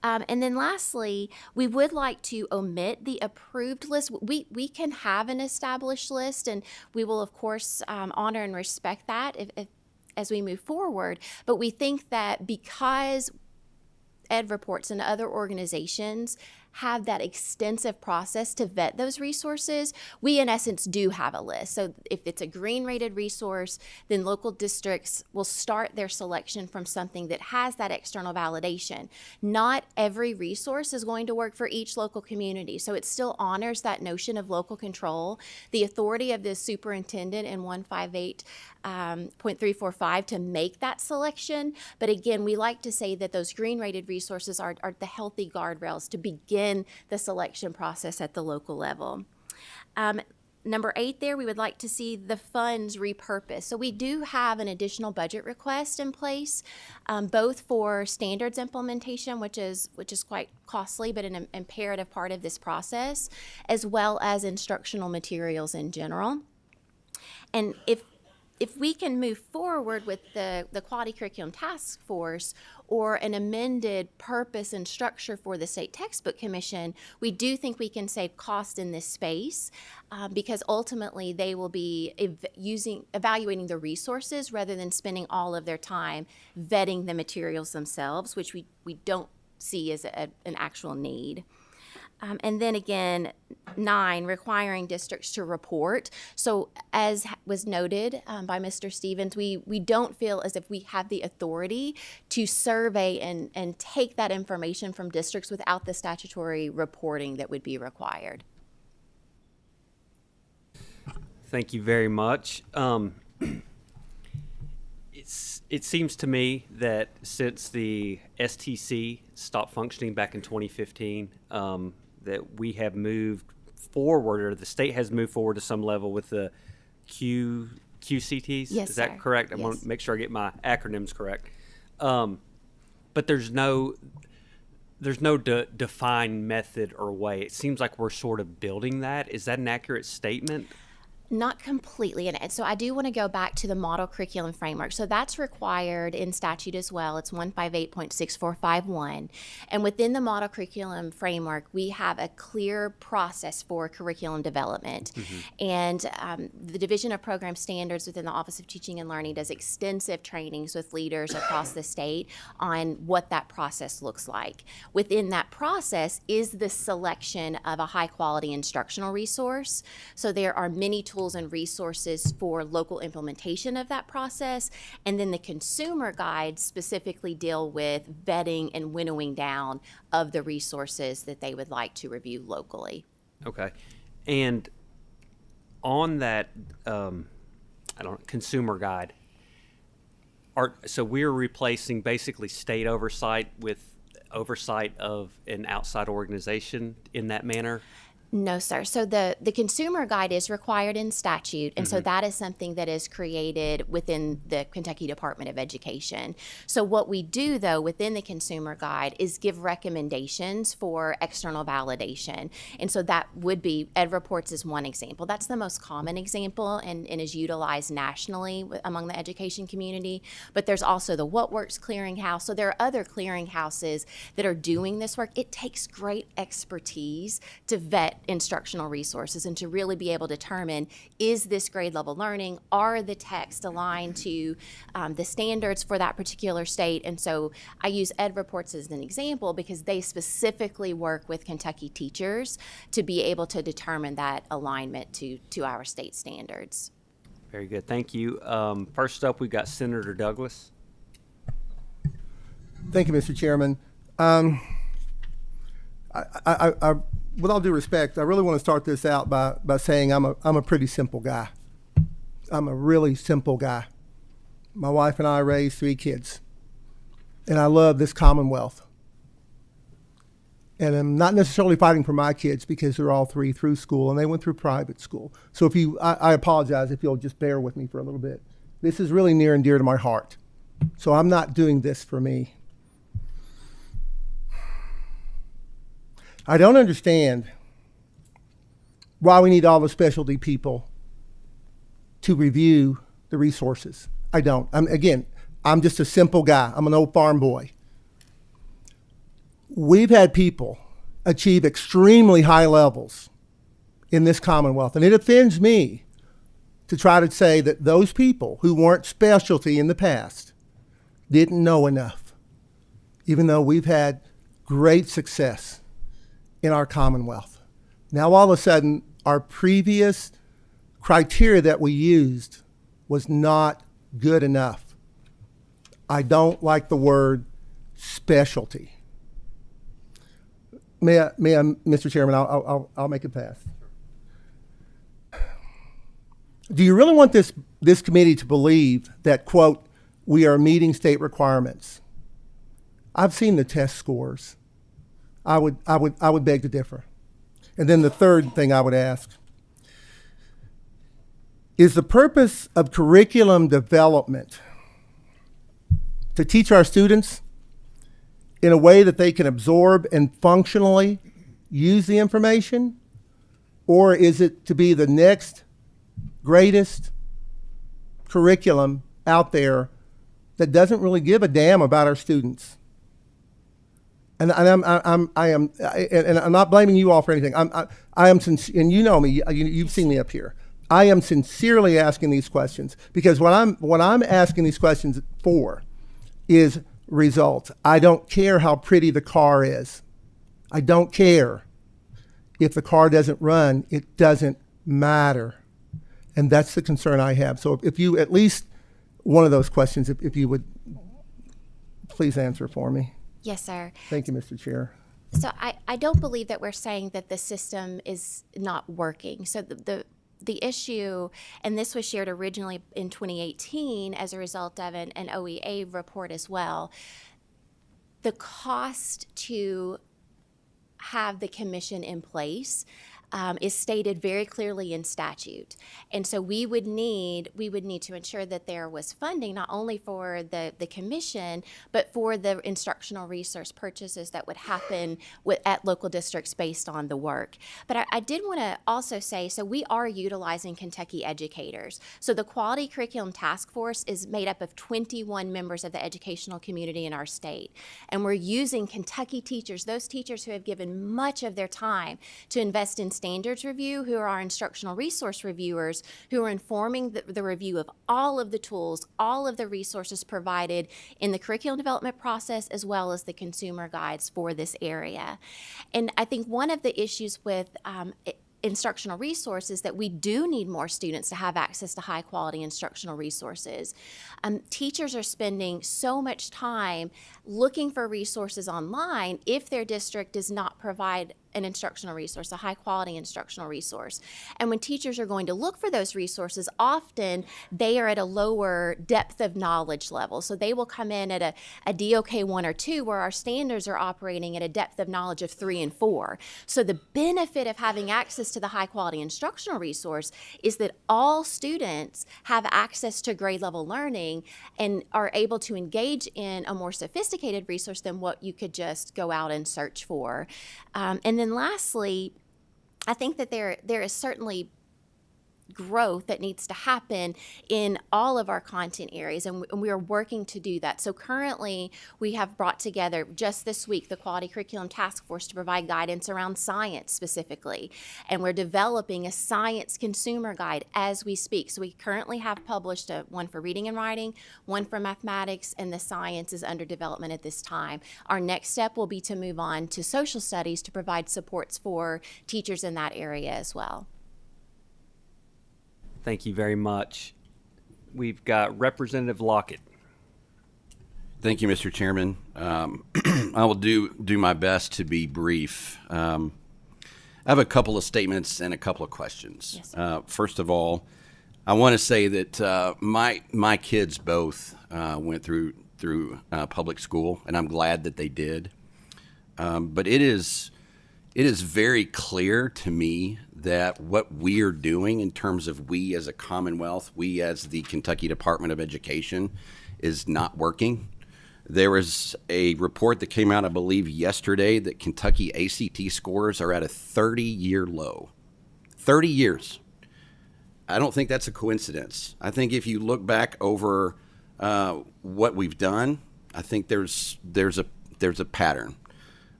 And then lastly, we would like to omit the approved list. We can have an established list, and we will, of course, honor and respect that as we move forward. But we think that because Ed Reports and other organizations have that extensive process to vet those resources, we in essence do have a list. So if it's a green rated resource, then local districts will start their selection from something that has that external validation. Not every resource is going to work for each local community, so it still honors that notion of local control, the authority of the superintendent in 158.345 to make that selection. But again, we like to say that those green rated resources are the healthy guardrails to begin the selection process at the local level. Number 8 there, we would like to see the funds repurposed. So we do have an additional budget request in place, both for standards implementation, which is quite costly but an imperative part of this process, as well as instructional materials in general. And if we can move forward with the Quality Curriculum Task Force or an amended purpose and structure for the State Textbook Commission, we do think we can save cost in this space because ultimately they will be evaluating the resources rather than spending all of their time vetting the materials themselves, which we don't see as an actual need. And then again, 9, requiring districts to report. So as was noted by Mr. Stevens, we don't feel as if we have the authority to survey and take that information from districts without the statutory reporting that would be required. Thank you very much. It seems to me that since the STC stopped functioning back in 2015, that we have moved forward, or the state has moved forward to some level with the QCTs. Yes, Is that sir. correct? I Yes. want to make sure I get my acronyms correct. But there's no defined method or way. It seems like we're sort of building that. Is that an accurate statement? Not completely. And so I do want to go back to the model curriculum framework. So that's required in statute as well. It's 158.6451. And within the model curriculum framework, we have a clear process for curriculum development. And the Division of Program Standards within the Office of Teaching and Learning does extensive trainings with leaders across the state on what that process looks like. Within that process is the selection of a high quality instructional resource. So there are many tools and resources for local implementation of that process. And then the consumer guides specifically deal with vetting and winnowing down of the resources that they would like to review locally. And on that, consumer guide, so we're replacing basically state oversight with oversight of an outside organization in that manner? No, sir. So the consumer guide is required in statute, and so that is something that is created within the Kentucky Department of Education. So what we do, though, within the consumer guide is give recommendations for external validation. And so that would be, Ed Reports is one example. That's the most common example and is utilized nationally among the education community. But there's also the What Works Clearinghouse. So there are other clearinghouses that are doing this work. It takes great expertise to vet instructional resources and to really be able to determine, is this grade level learning, are the texts aligned to the standards for that particular state. And so I use Ed Reports as an example because they specifically work with Kentucky teachers to be able to determine that alignment to our state standards. Very good. Thank you. First up, we've got Senator Douglas. Thank you, Mr. Chairman. With all due respect, I really want to start this out by saying I'm a pretty simple guy. I'm a really simple guy. My wife and I raised 3 kids, and I love this Commonwealth. And I'm not necessarily fighting for my kids because they're all 3 through school and they went through private school. So if I apologize if you'll just bear with me for a little bit. This is really near and dear to my heart. So I'm not doing this for me. I don't understand why we need all the specialty people to review the resources. I don't. I'm just a simple guy. I'm an old farm boy. We've had people achieve extremely high levels in this Commonwealth, and it offends me to try to say that those people who weren't specialty in the past didn't know enough, even though we've had great success in our Commonwealth. Now all of a sudden, our previous criteria that we used was not good enough. I don't like the word specialty. May I, Mr. Chairman, I'll make it pass. Do you really want this committee to believe that, quote, we are meeting state requirements? I've seen the test scores. I would beg to differ. And then the third thing I would ask, is the purpose of curriculum development to teach our students in a way that they can absorb and functionally use the information? Or is it to be the next greatest curriculum out there that doesn't really give a damn about our students? And I'm not blaming you all for anything. I am sincere, and you know me. You've seen me up here. I am sincerely asking these questions because what I'm asking these questions for is results. I don't care how pretty the car is. I don't care. If the car doesn't run, it doesn't matter. And that's the concern I have. So if you, at least one of those questions, if you would please answer for me. Yes, sir. Thank you, Mr. Chair. So I don't believe that we're saying that the system is not working. So the issue, and this was shared originally in 2018 as a result of an OEA report as well, the cost to have the commission in place is stated very clearly in statute. And so we would need to ensure that there was funding not only for the commission, but for the instructional resource purchases that would happen at local districts based on the work. But I did want to also say, so we are utilizing Kentucky educators. So the Quality Curriculum Task Force is made up of 21 members of the educational community in our state. And we're using Kentucky teachers, those teachers who have given much of their time to invest in standards review, who are our instructional resource reviewers, who are informing the review of all of the tools, all of the resources provided in the curriculum development process, as well as the consumer guides for this area. And I think one of the issues with instructional resources that we do need more students to have access to high quality instructional resources. Teachers are spending so much time looking for resources online if their district does not provide an instructional resource, a high quality instructional resource. And when teachers are going to look for those resources, often they are at a lower depth of knowledge level. So they will come in at a DOK 1 or 2, where our standards are operating at a depth of knowledge of 3 and 4. So the benefit of having access to the high quality instructional resource is that all students have access to grade level learning and are able to engage in a more sophisticated resource than what you could just go out and search for. And then lastly, I think that there is certainly growth that needs to happen in all of our content areas, and we are working to do that. So currently, we have brought together just this week the Quality Curriculum Task Force to provide guidance around science specifically, and we're developing a science consumer guide as we speak. So we currently have published one for reading and writing, one for mathematics, and the science is under development at this time. Our next step will be to move on to social studies to provide supports for teachers in that area as well. Thank you very much. We've got Representative Lockett. Thank you, Mr. Chairman. I will do my best to be brief. I have a couple of statements and a couple of questions. Yes, First of all, I want to say that my kids both went through public school, and I'm glad that they did. But it is very clear to me that what we are doing in terms of we as a Commonwealth, we as the Kentucky Department of Education, is not working. There was a report that came out, I believe, yesterday that Kentucky ACT scores are at a 30-year low. 30 years. I don't think that's a coincidence. I think if you look back over what we've done, I think there's a pattern.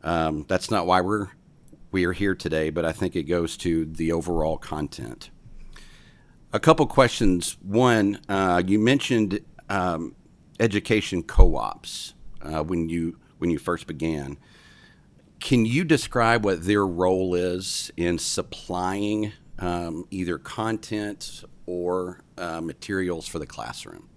That's not why we are here today, but I think it goes to the overall content. A couple questions. One, you mentioned education co-ops when you first began. Can you describe what their role is in supplying either content or materials for the classroom?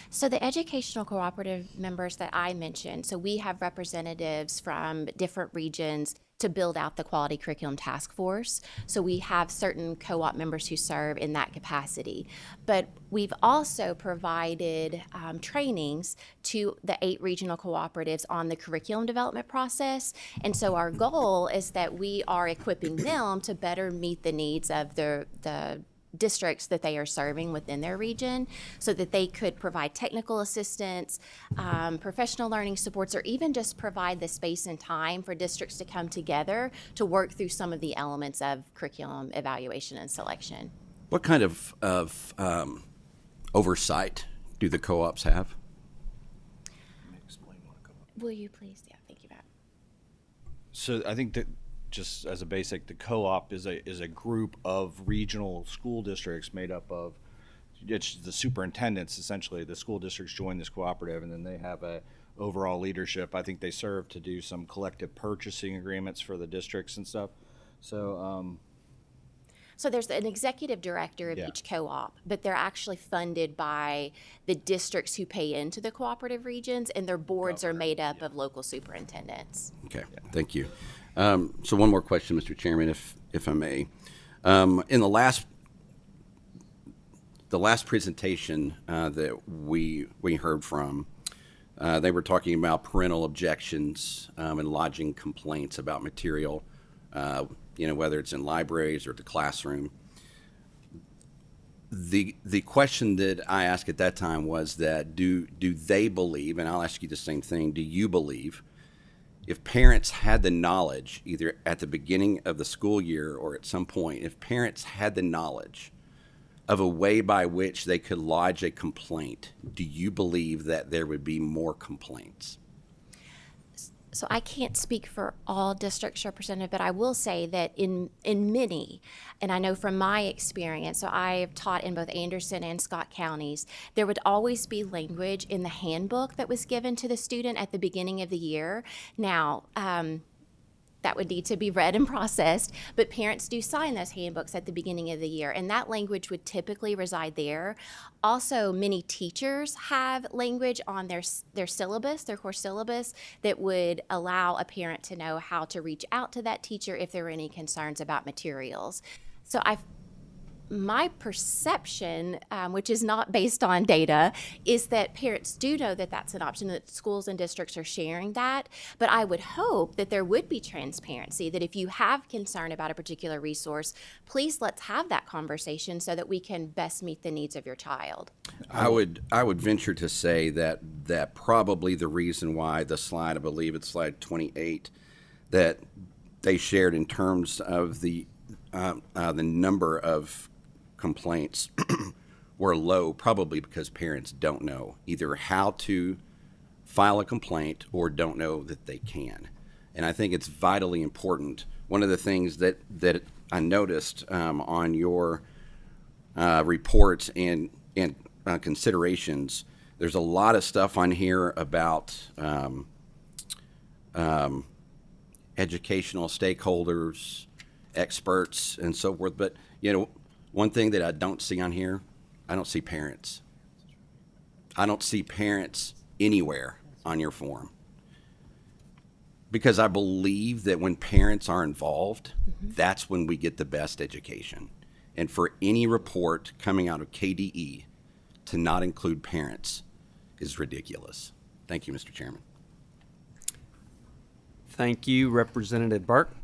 So the educational cooperative members that I mentioned, so we have representatives from different regions to build out the quality curriculum task force. So we have certain co-op members who serve in that capacity. But we've also provided trainings to the 8 regional cooperatives on the curriculum development process. And so our goal is that we are equipping them to better meet the needs of the districts that they are serving within their region, so that they could provide technical assistance, professional learning supports, or even just provide the space and time for districts to come together to work through some of the elements of curriculum evaluation and selection. What kind of oversight do the co-ops have? Will you please? Yeah, thank you, Matt. So I think that just as a basic, the co-op is a group of regional school districts made up of, it's the superintendents, essentially. The school districts join this cooperative, and then they have a overall leadership. I think they serve to do some collective purchasing agreements for the districts and stuff. So So there's an executive director of Yeah. each co-op, but they're actually funded by the districts who pay into the cooperative regions, and their boards are made up of local superintendents. Okay, thank you. So one more question, Mr. Chairman, if I may. In the last presentation that we heard from, they were talking about parental objections and lodging complaints about material, whether it's in libraries or the classroom. The question that I asked at that time was that do they believe, and I'll ask you the same thing, do you believe if parents had the knowledge, either at the beginning of the school year or at some point, if parents had the knowledge of a way by which they could lodge a complaint, do you believe that there would be more complaints? So I can't speak for all districts represented, but I will say that in many, and I know from my experience, so I've taught in both Anderson and Scott counties, there would always be language in the handbook that was given to the student at the beginning of the year. Now, that would need to be read and processed, but parents do sign those handbooks at the beginning of the year, and that language would typically reside there. Also, many teachers have language on their syllabus, their course syllabus, that would allow a parent to know how to reach out to that teacher if there are any concerns about materials. So my perception, which is not based on data, is that parents do know that that's an option, that schools and districts are sharing that. But I would hope that there would be transparency, that if you have concern about a particular resource, please let's have that conversation so that we can best meet the needs of your child. I would venture to say that probably the reason why the slide, I believe it's slide 28, that they shared in terms of the number of complaints were low, probably because parents don't know either how to file a complaint or don't know that they can. And I think it's vitally important. One of the things that I noticed on your reports and considerations, there's a lot of stuff on here about educational stakeholders, experts, and so forth. But, one thing that I don't see on here, I don't see parents. I don't see parents anywhere on your form. Because I believe that when parents are involved, that's when we get the best education. And for any report coming out of KDE to not include parents is ridiculous. Thank you, Mr. Chairman. Thank you, Representative Burke.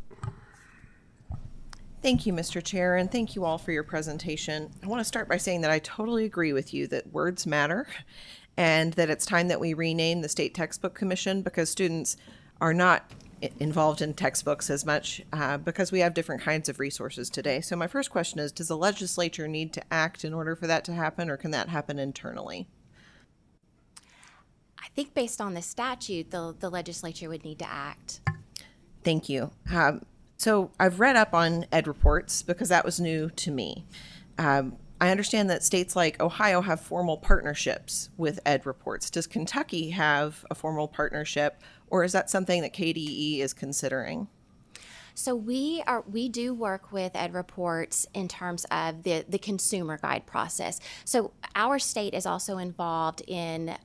Thank you, Mr. Chair, and thank you all for your presentation. I want to start by saying that I totally agree with you that words matter and that it's time that we rename the State Textbook Commission because students are not involved in textbooks as much because we have different kinds of resources today. So my first question is, does the legislature need to act in order for that to happen, or can that happen internally? I think based on the statute, the legislature would need to act. Thank you. So I've read up on ed reports because that was new to me. I understand that states like Ohio have formal partnerships with ed reports. Does Kentucky have a formal partnership, or is that something that KDE is considering? So we do work with Ed Reports in terms of the consumer guide process. So our state is also involved in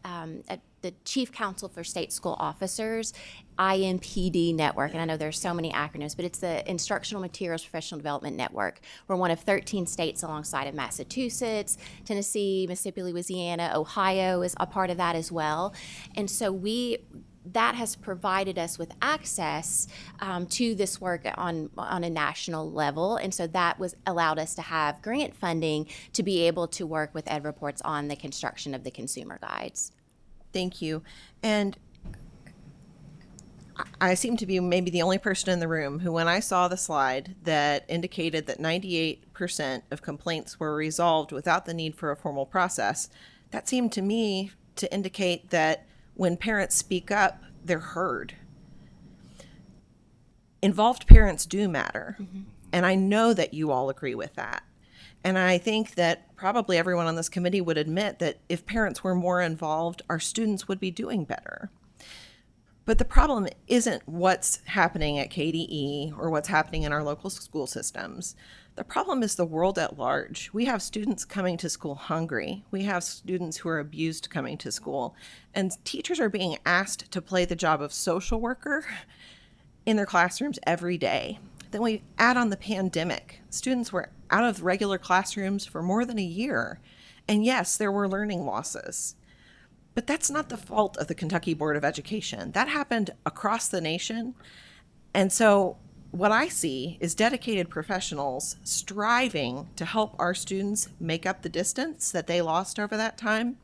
the Chief Council for State School Officers, IMPD network, and I know there's so many acronyms, but it's the Instructional Materials Professional Development Network. We're one of 13 states alongside of Massachusetts, Tennessee, Mississippi, Louisiana, Ohio is a part of that as well. And so that has provided us with access to this work on a national level. And so that allowed us to have grant funding to be able to work with Ed Reports on the construction of the consumer guides. Thank you. And I seem to be maybe the only person in the room who, when I saw the slide that indicated that 98% of complaints were resolved without the need for a formal process, that seemed to me to indicate that when parents speak up, they're heard. Involved parents do matter. Mm-hmm. And I know that you all agree with that. And I think that probably everyone on this committee would admit that if parents were more involved, our students would be doing better. But the problem isn't what's happening at KDE or what's happening in our local school systems. The problem is the world at large. We have students coming to school hungry. We have students who are abused coming to school. And teachers are being asked to play the job of social worker in their classrooms every day. Then we add on the pandemic. Students were out of regular classrooms for more than a year. And yes, there were learning losses. But that's not the fault of the Kentucky Board of Education. That happened across the nation. And so what I see is dedicated professionals striving to help our students make up the distance that they lost over that time.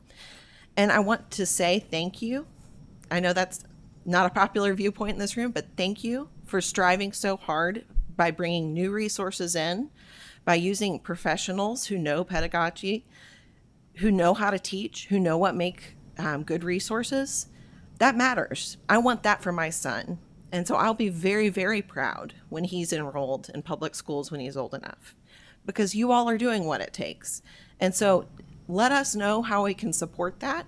And I want to say thank you. I know that's not a popular viewpoint in this room, but thank you for striving so hard by bringing new resources in, by using professionals who know pedagogy, who know how to teach, who know what make good resources. That matters. I want that for my son. And so I'll be very, very proud when he's enrolled in public schools when he's old enough, because you all are doing what it takes. And so let us know how we can support that.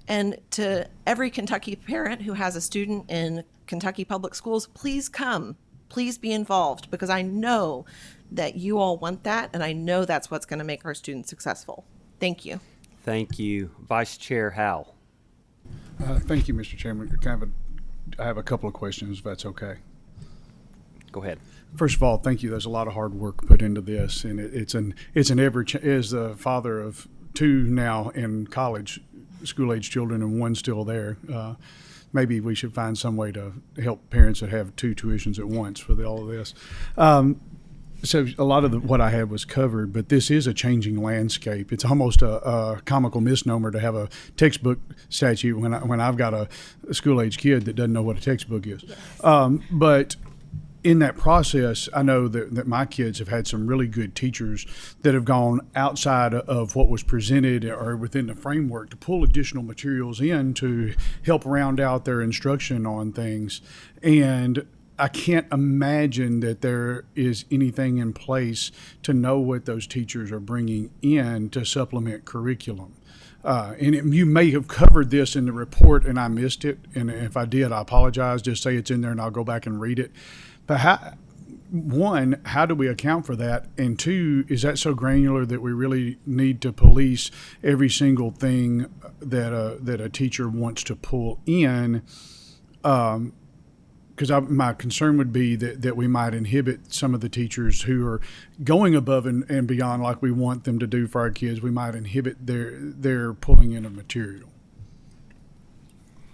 And to every Kentucky parent who has a student in Kentucky public schools, please come. Please be involved, because I know that you all want that, and I know that's what's going to make our students successful. Thank you. Thank you. Vice Chair Howell. Thank you, Mr. Chairman. I have a couple of questions, if that's okay. Go ahead. First of all, thank you. There's a lot of hard work put into this, and it's an as the father of two now in college, school-age children, and one still there. Maybe we should find some way to help parents that have two tuitions at once for all of this. So a lot of what I had was covered, but this is a changing landscape. It's almost a comical misnomer to have a textbook statute when I've got a school-age kid that doesn't know what a textbook is. Yes. But in that process, I know that my kids have had some really good teachers that have gone outside of what was presented or within the framework to pull additional materials in to help round out their instruction on things. And I can't imagine that there is anything in place to know what those teachers are bringing in to supplement curriculum. You may have covered this in the report and I missed it. And if I did, I apologize. Just say it's in there and I'll go back and read it. But how do we account for that? And two, is that so granular that we really need to police every single thing that a teacher wants to pull in? because my concern would be that we might inhibit some of the teachers who are going above and beyond like we want them to do for our kids. We might inhibit their pulling in of material.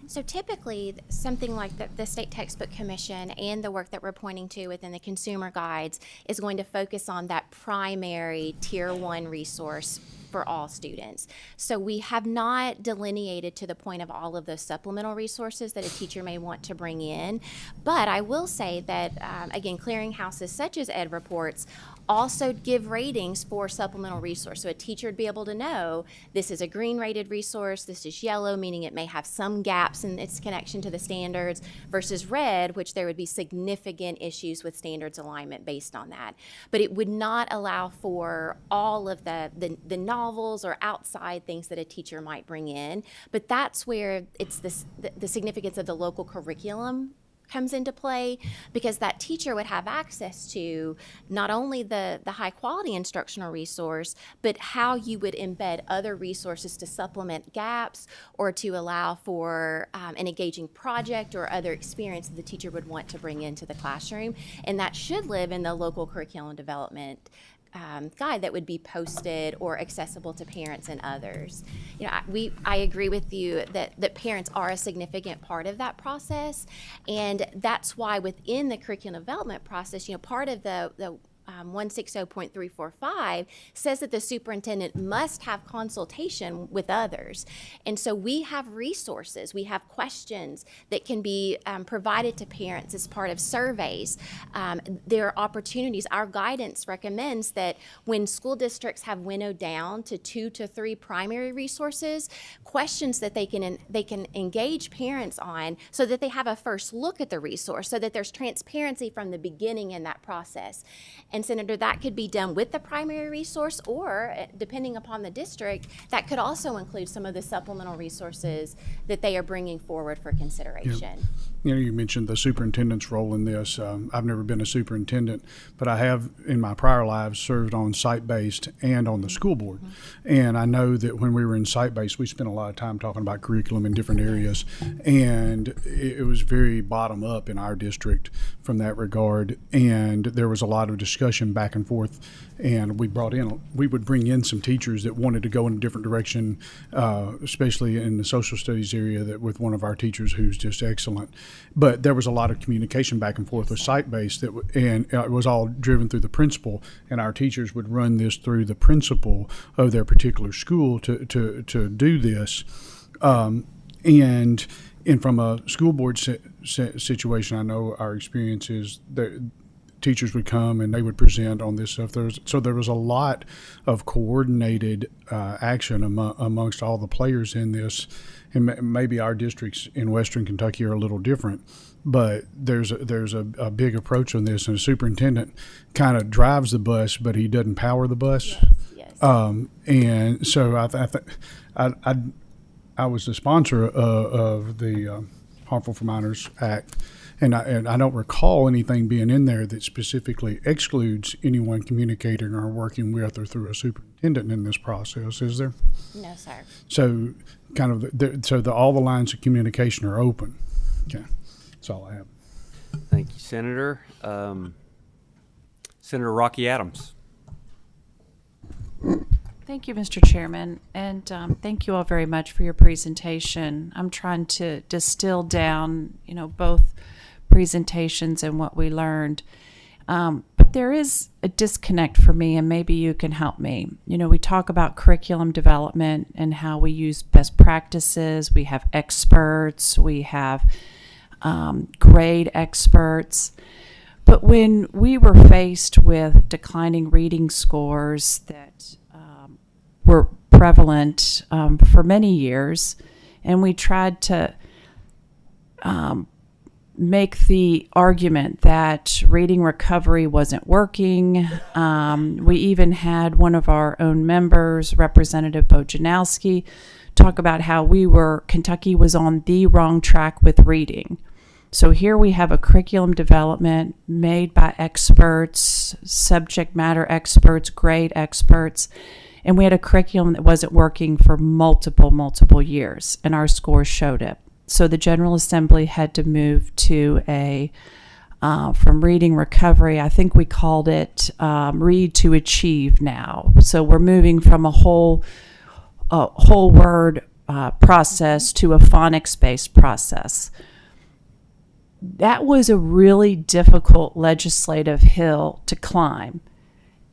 So typically, something like the State Textbook Commission and the work that we're pointing to within the consumer guides is going to focus on that primary Tier 1 resource for all students. So we have not delineated to the point of all of those supplemental resources that a teacher may want to bring in. But I will say that, again, clearinghouses such as Ed Reports also give ratings for supplemental resource. So a teacher would be able to know this is a green rated resource, this is yellow, meaning it may have some gaps in its connection to the standards, versus red, which there would be significant issues with standards alignment based on that. But it would not allow for all of the novels or outside things that a teacher might bring in. But that's where it's the significance of the local curriculum comes into play, because that teacher would have access to not only the high quality instructional resource, but how you would embed other resources to supplement gaps or to allow for an engaging project or other experience that the teacher would want to bring into the classroom. And that should live in the local curriculum development guide that would be posted or accessible to parents and others. You know, I agree with you that parents are a significant part of that process, and that's why within the curriculum development process, you know, part of the 160.345 says that the superintendent must have consultation with others. And so we have resources, we have questions that can be provided to parents as part of surveys. There are opportunities. Our guidance recommends that when school districts have winnowed down to 2 to 3 primary resources, questions that they can engage parents on so that they have a first look at the resource, so that there's transparency from the beginning in that process. And Senator, that could be done with the primary resource, or depending upon the district, that could also include some of the supplemental resources that they are bringing forward for consideration. Yeah. You know, you mentioned the superintendent's role in this. I've never been a superintendent, but I have in my prior lives served on site-based and on the school board. And I know that when we were in site-based, we spent a lot of time talking about curriculum in different areas, and it was very bottom-up in our district from that regard. And there was a lot of discussion back and forth, and we would bring in some teachers that wanted to go in a different direction, especially in the social studies area, that with one of our teachers who's just excellent. But there was a lot of communication back and forth with site-based, and it was all driven through the principal, and our teachers would run this through the principal of their particular school to do this. And from a school board situation, I know our experience is that teachers would come and they would present on this stuff. So there was a lot of coordinated action amongst all the players in this. And maybe our districts in Western Kentucky are a little different, but there's a big approach on this, and the superintendent kind of drives the bus, but he doesn't power the bus. Yes. And so I was the sponsor of the Harmful for Minors Act. And I don't recall anything being in there that specifically excludes anyone communicating or working with or through a superintendent in this process, is there? No, sir. So all the lines of communication are open. Okay, that's all I have. Thank you, Senator. Senator Rocky Adams. Thank you, Mr. Chairman, and thank you all very much for your presentation. I'm trying to distill down, both presentations and what we learned. But there is a disconnect for me, and maybe you can help me. We talk about curriculum development and how we use best practices. We have experts. We have grade experts. But when we were faced with declining reading scores that were prevalent for many years, and we tried to make the argument that reading recovery wasn't working. We even had one of our own members, Representative Bojanowski, talk about how Kentucky was on the wrong track with reading. So here we have a curriculum development made by experts, subject matter experts, grade experts, and we had a curriculum that wasn't working for multiple years, and our scores showed it. So the General Assembly had to move to from reading recovery, I think we called it read to achieve now. So we're moving from a whole word process to a phonics-based process. That was a really difficult legislative hill to climb.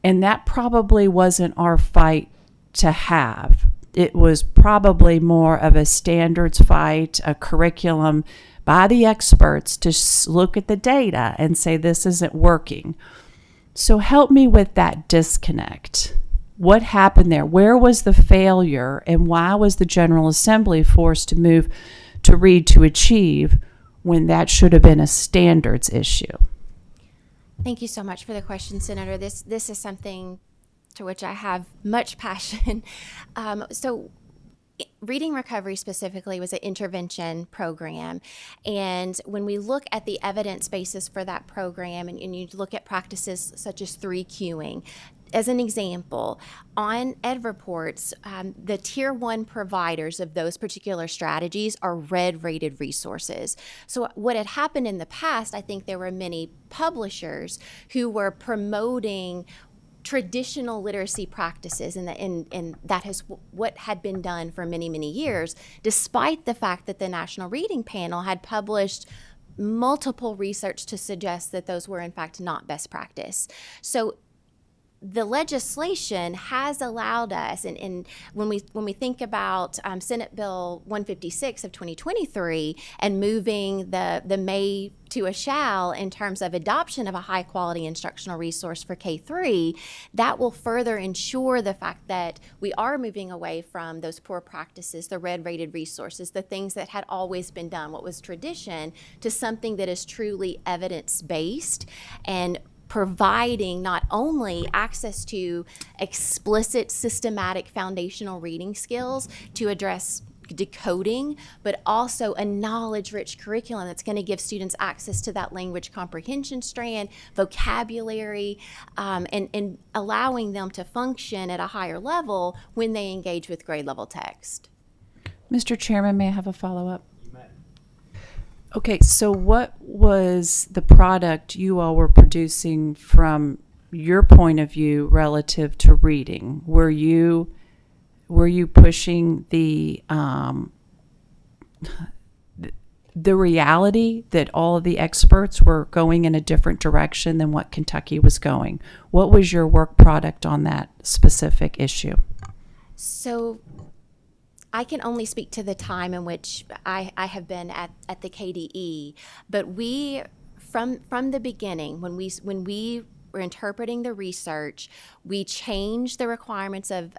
And that probably wasn't our fight to have. It was probably more of a standards fight, a curriculum by the experts to look at the data and say this isn't working. So help me with that disconnect. What happened there? Where was the failure, and why was the General Assembly forced to move to read to achieve when that should have been a standards issue? Thank you so much for the question, Senator. This is something to which I have much passion. So Reading Recovery specifically was an intervention program. And when we look at the evidence basis for that program, and you look at practices such as 3Qing, as an example, on Ed Reports, the Tier 1 providers of those particular strategies are red-rated resources. So what had happened in the past, I think there were many publishers who were promoting traditional literacy practices, and that is what had been done for many, many years, despite the fact that the National Reading Panel had published multiple research to suggest that those were in fact not best practice. So the legislation has allowed us, and when we think about Senate Bill 156 of 2023 and moving the may to a shall in terms of adoption of a high quality instructional resource for K-3, that will further ensure the fact that we are moving away from those poor practices, the red rated resources, the things that had always been done, what was tradition, to something that is truly evidence based and providing not only access to explicit, systematic, foundational reading skills to address decoding, but also a knowledge-rich curriculum that's going to give students access to that language comprehension strand, vocabulary, and allowing them to function at a higher level when they engage with grade-level text. Mr. Chairman, may I have a follow-up? Okay, so what was the product you all were producing from your point of view relative to reading? Were you pushing the reality that all of the experts were going in a different direction than what Kentucky was going? What was your work product on that specific issue? So I can only speak to the time in which I have been at the KDE, but we, from the beginning, when we were interpreting the research, we changed the requirements of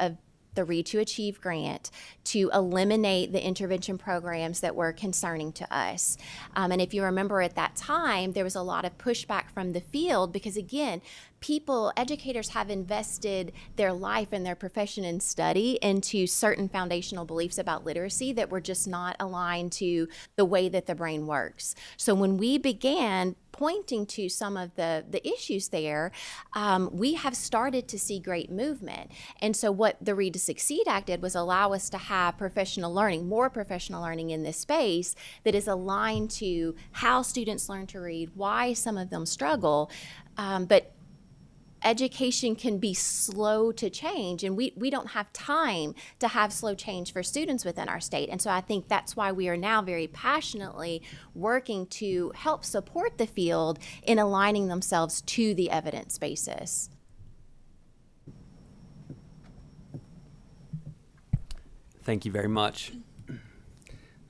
the Read to Achieve grant to eliminate the intervention programs that were concerning to us. And if you remember at that time, there was a lot of pushback from the field because, again, educators have invested their life and their profession and study into certain foundational beliefs about literacy that were just not aligned to the way that the brain works. So when we began pointing to some of the issues there, we have started to see great movement. And so what the Read to Succeed Act did was allow us to have professional learning, more professional learning in this space that is aligned to how students learn to read, why some of them struggle, but education can be slow to change, and we don't have time to have slow change for students within our state. And so I think that's why we are now very passionately working to help support the field in aligning themselves to the evidence basis. Thank you very much. And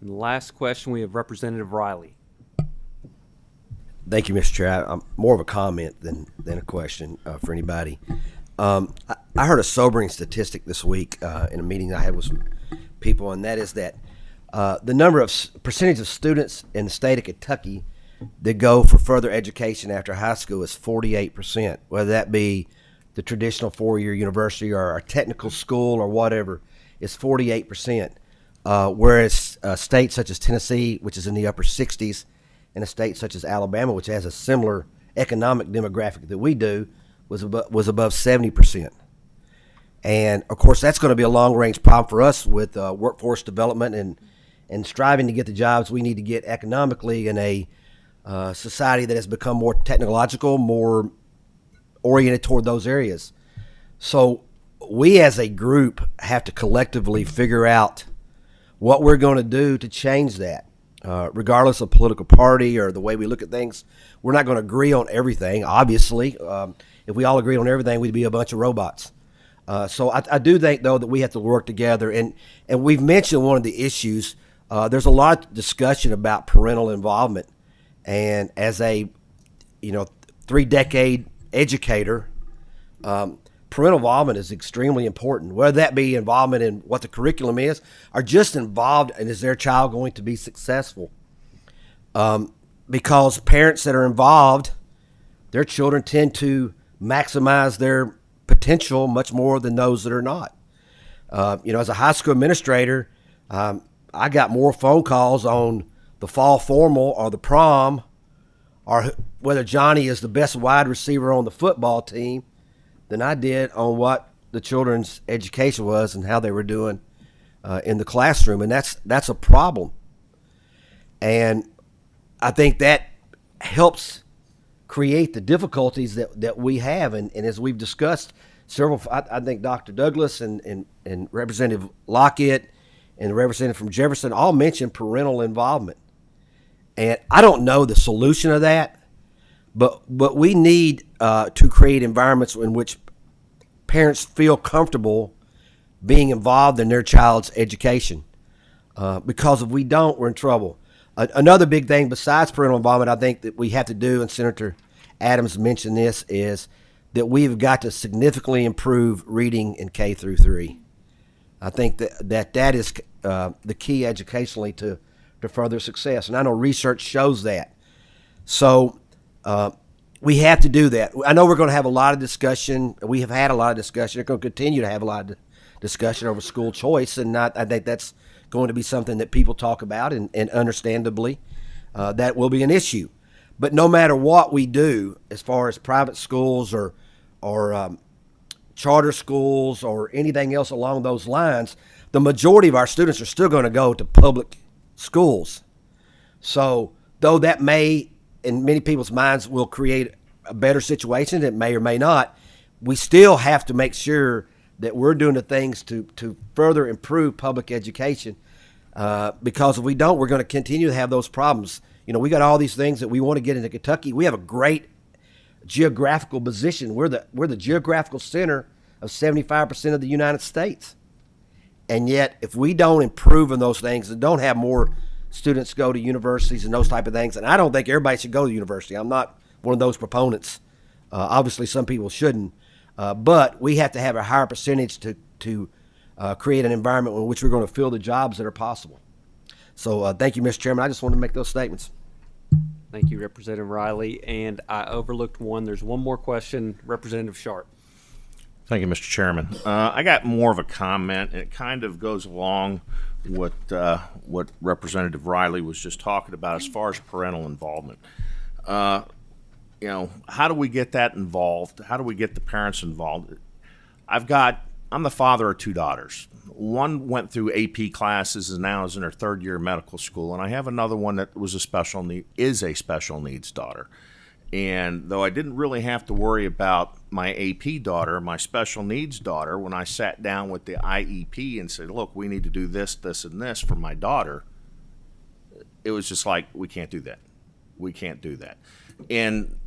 the last question, we have Representative Riley. Thank you, Mr. Chair. I'm more of a comment than a question for anybody. I heard a sobering statistic this week in a meeting I had with some people, and that is that the percentage of students in the state of Kentucky that go for further education after high school is 48%, whether that be the traditional four-year university or a technical school or whatever, is 48%, whereas states such as Tennessee, which is in the upper 60s, and a state such as Alabama, which has a similar economic demographic that we do, was above 70%. And of course, that's going to be a long-range problem for us with workforce development and striving to get the jobs we need to get economically in a society that has become more technological, more oriented toward those areas. So we as a group have to collectively figure out what we're going to do to change that. Regardless of political party or the way we look at things, we're not going to agree on everything, obviously. If we all agreed on everything, we'd be a bunch of robots. So I do think, though, that we have to work together. And we've mentioned one of the issues. There's a lot of discussion about parental involvement. And as a 3-decade educator, parental involvement is extremely important, whether that be involvement in what the curriculum is or just involved in is their child going to be successful. Because parents that are involved, their children tend to maximize their potential much more than those that are not. As a high school administrator, I got more phone calls on the fall formal or the prom or whether Johnny is the best wide receiver on the football team than I did on what the children's education was and how they were doing in the classroom. And that's a problem. And I think that helps create the difficulties that we have. And as we've discussed, I think Dr. Douglas and Representative Lockett and the representative from Jefferson all mentioned parental involvement. And I don't know the solution of that, but we need to create environments in which parents feel comfortable being involved in their child's education. Because if we don't, we're in trouble. Another big thing besides parental involvement, I think that we have to do, and Senator Adams mentioned this, is that we've got to significantly improve reading in K through 3. I think that is the key educationally to further success. And I know research shows that. So we have to do that. I know we're going to have a lot of discussion. We have had a lot of discussion. We're going to continue to have a lot of discussion over school choice. And I think that's going to be something that people talk about, and understandably, that will be an issue. But no matter what we do, as far as private schools or charter schools or anything else along those lines, the majority of our students are still going to go to public schools. So though that may, in many people's minds, will create a better situation, it may or may not, we still have to make sure that we're doing the things to further improve public education, because if we don't, we're going to continue to have those problems. We got all these things that we want to get into Kentucky. We have a great geographical position. We're the geographical center of 75% of the United States. And yet, if we don't improve in those things and don't have more students go to universities and those type of things, and I don't think everybody should go to university. I'm not one of those proponents. Obviously, some people shouldn't. But we have to have a higher percentage to create an environment in which we're going to fill the jobs that are possible. So thank you, Mr. Chairman. I just wanted to make those statements. Thank you, Representative Riley. And I overlooked one. There's one more question, Representative Sharp. Thank you, Mr. Chairman. I got more of a comment, and it kind of goes along with what Representative Riley was just talking about as far as parental involvement. How do we get that involved? How do we get the parents involved? I'm the father of 2 daughters. One went through AP classes and now is in her 3rd year of medical school, and I have another one that is a special needs daughter. And though I didn't really have to worry about my AP daughter, my special needs daughter, when I sat down with the IEP and said, look, we need to do this, this, and this for my daughter, it was just like, we can't do that. We can't do that. And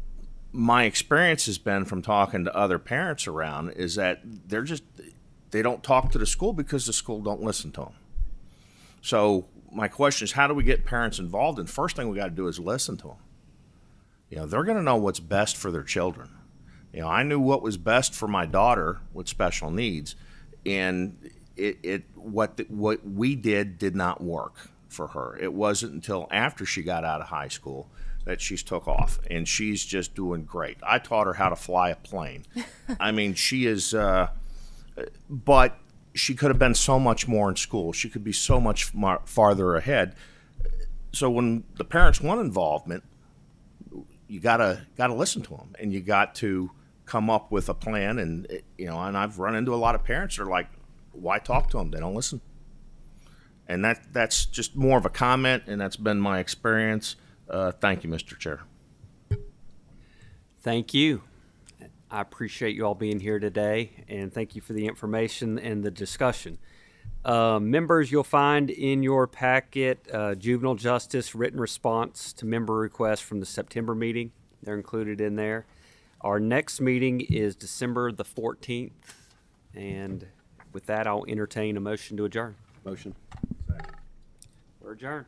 my experience has been from talking to other parents around is that they don't talk to the school because the school don't listen to them. So my question is, how do we get parents involved? And first thing we got to do is listen to them. They're going to know what's best for their children. I knew what was best for my daughter with special needs, and what we did not work for her. It wasn't until after she got out of high school that she's took off, and she's just doing great. I taught her how to fly a plane. I mean, she is, but she could have been so much more in school. She could be so much farther ahead. So when the parents want involvement, you gotta listen to them, and you got to come up with a plan. And and I've run into a lot of parents that are like, "Why talk to them? They don't listen." And that's just more of a comment, and that's been my experience. Thank you, Mr. Chair. Thank you. I appreciate you all being here today, and thank you for the information and the discussion. Members, you'll find in your packet juvenile justice written response to member requests from the September meeting. They're included in there. Our next meeting is December the 14th, and with that, I'll entertain a motion to adjourn. Motion. We're adjourned.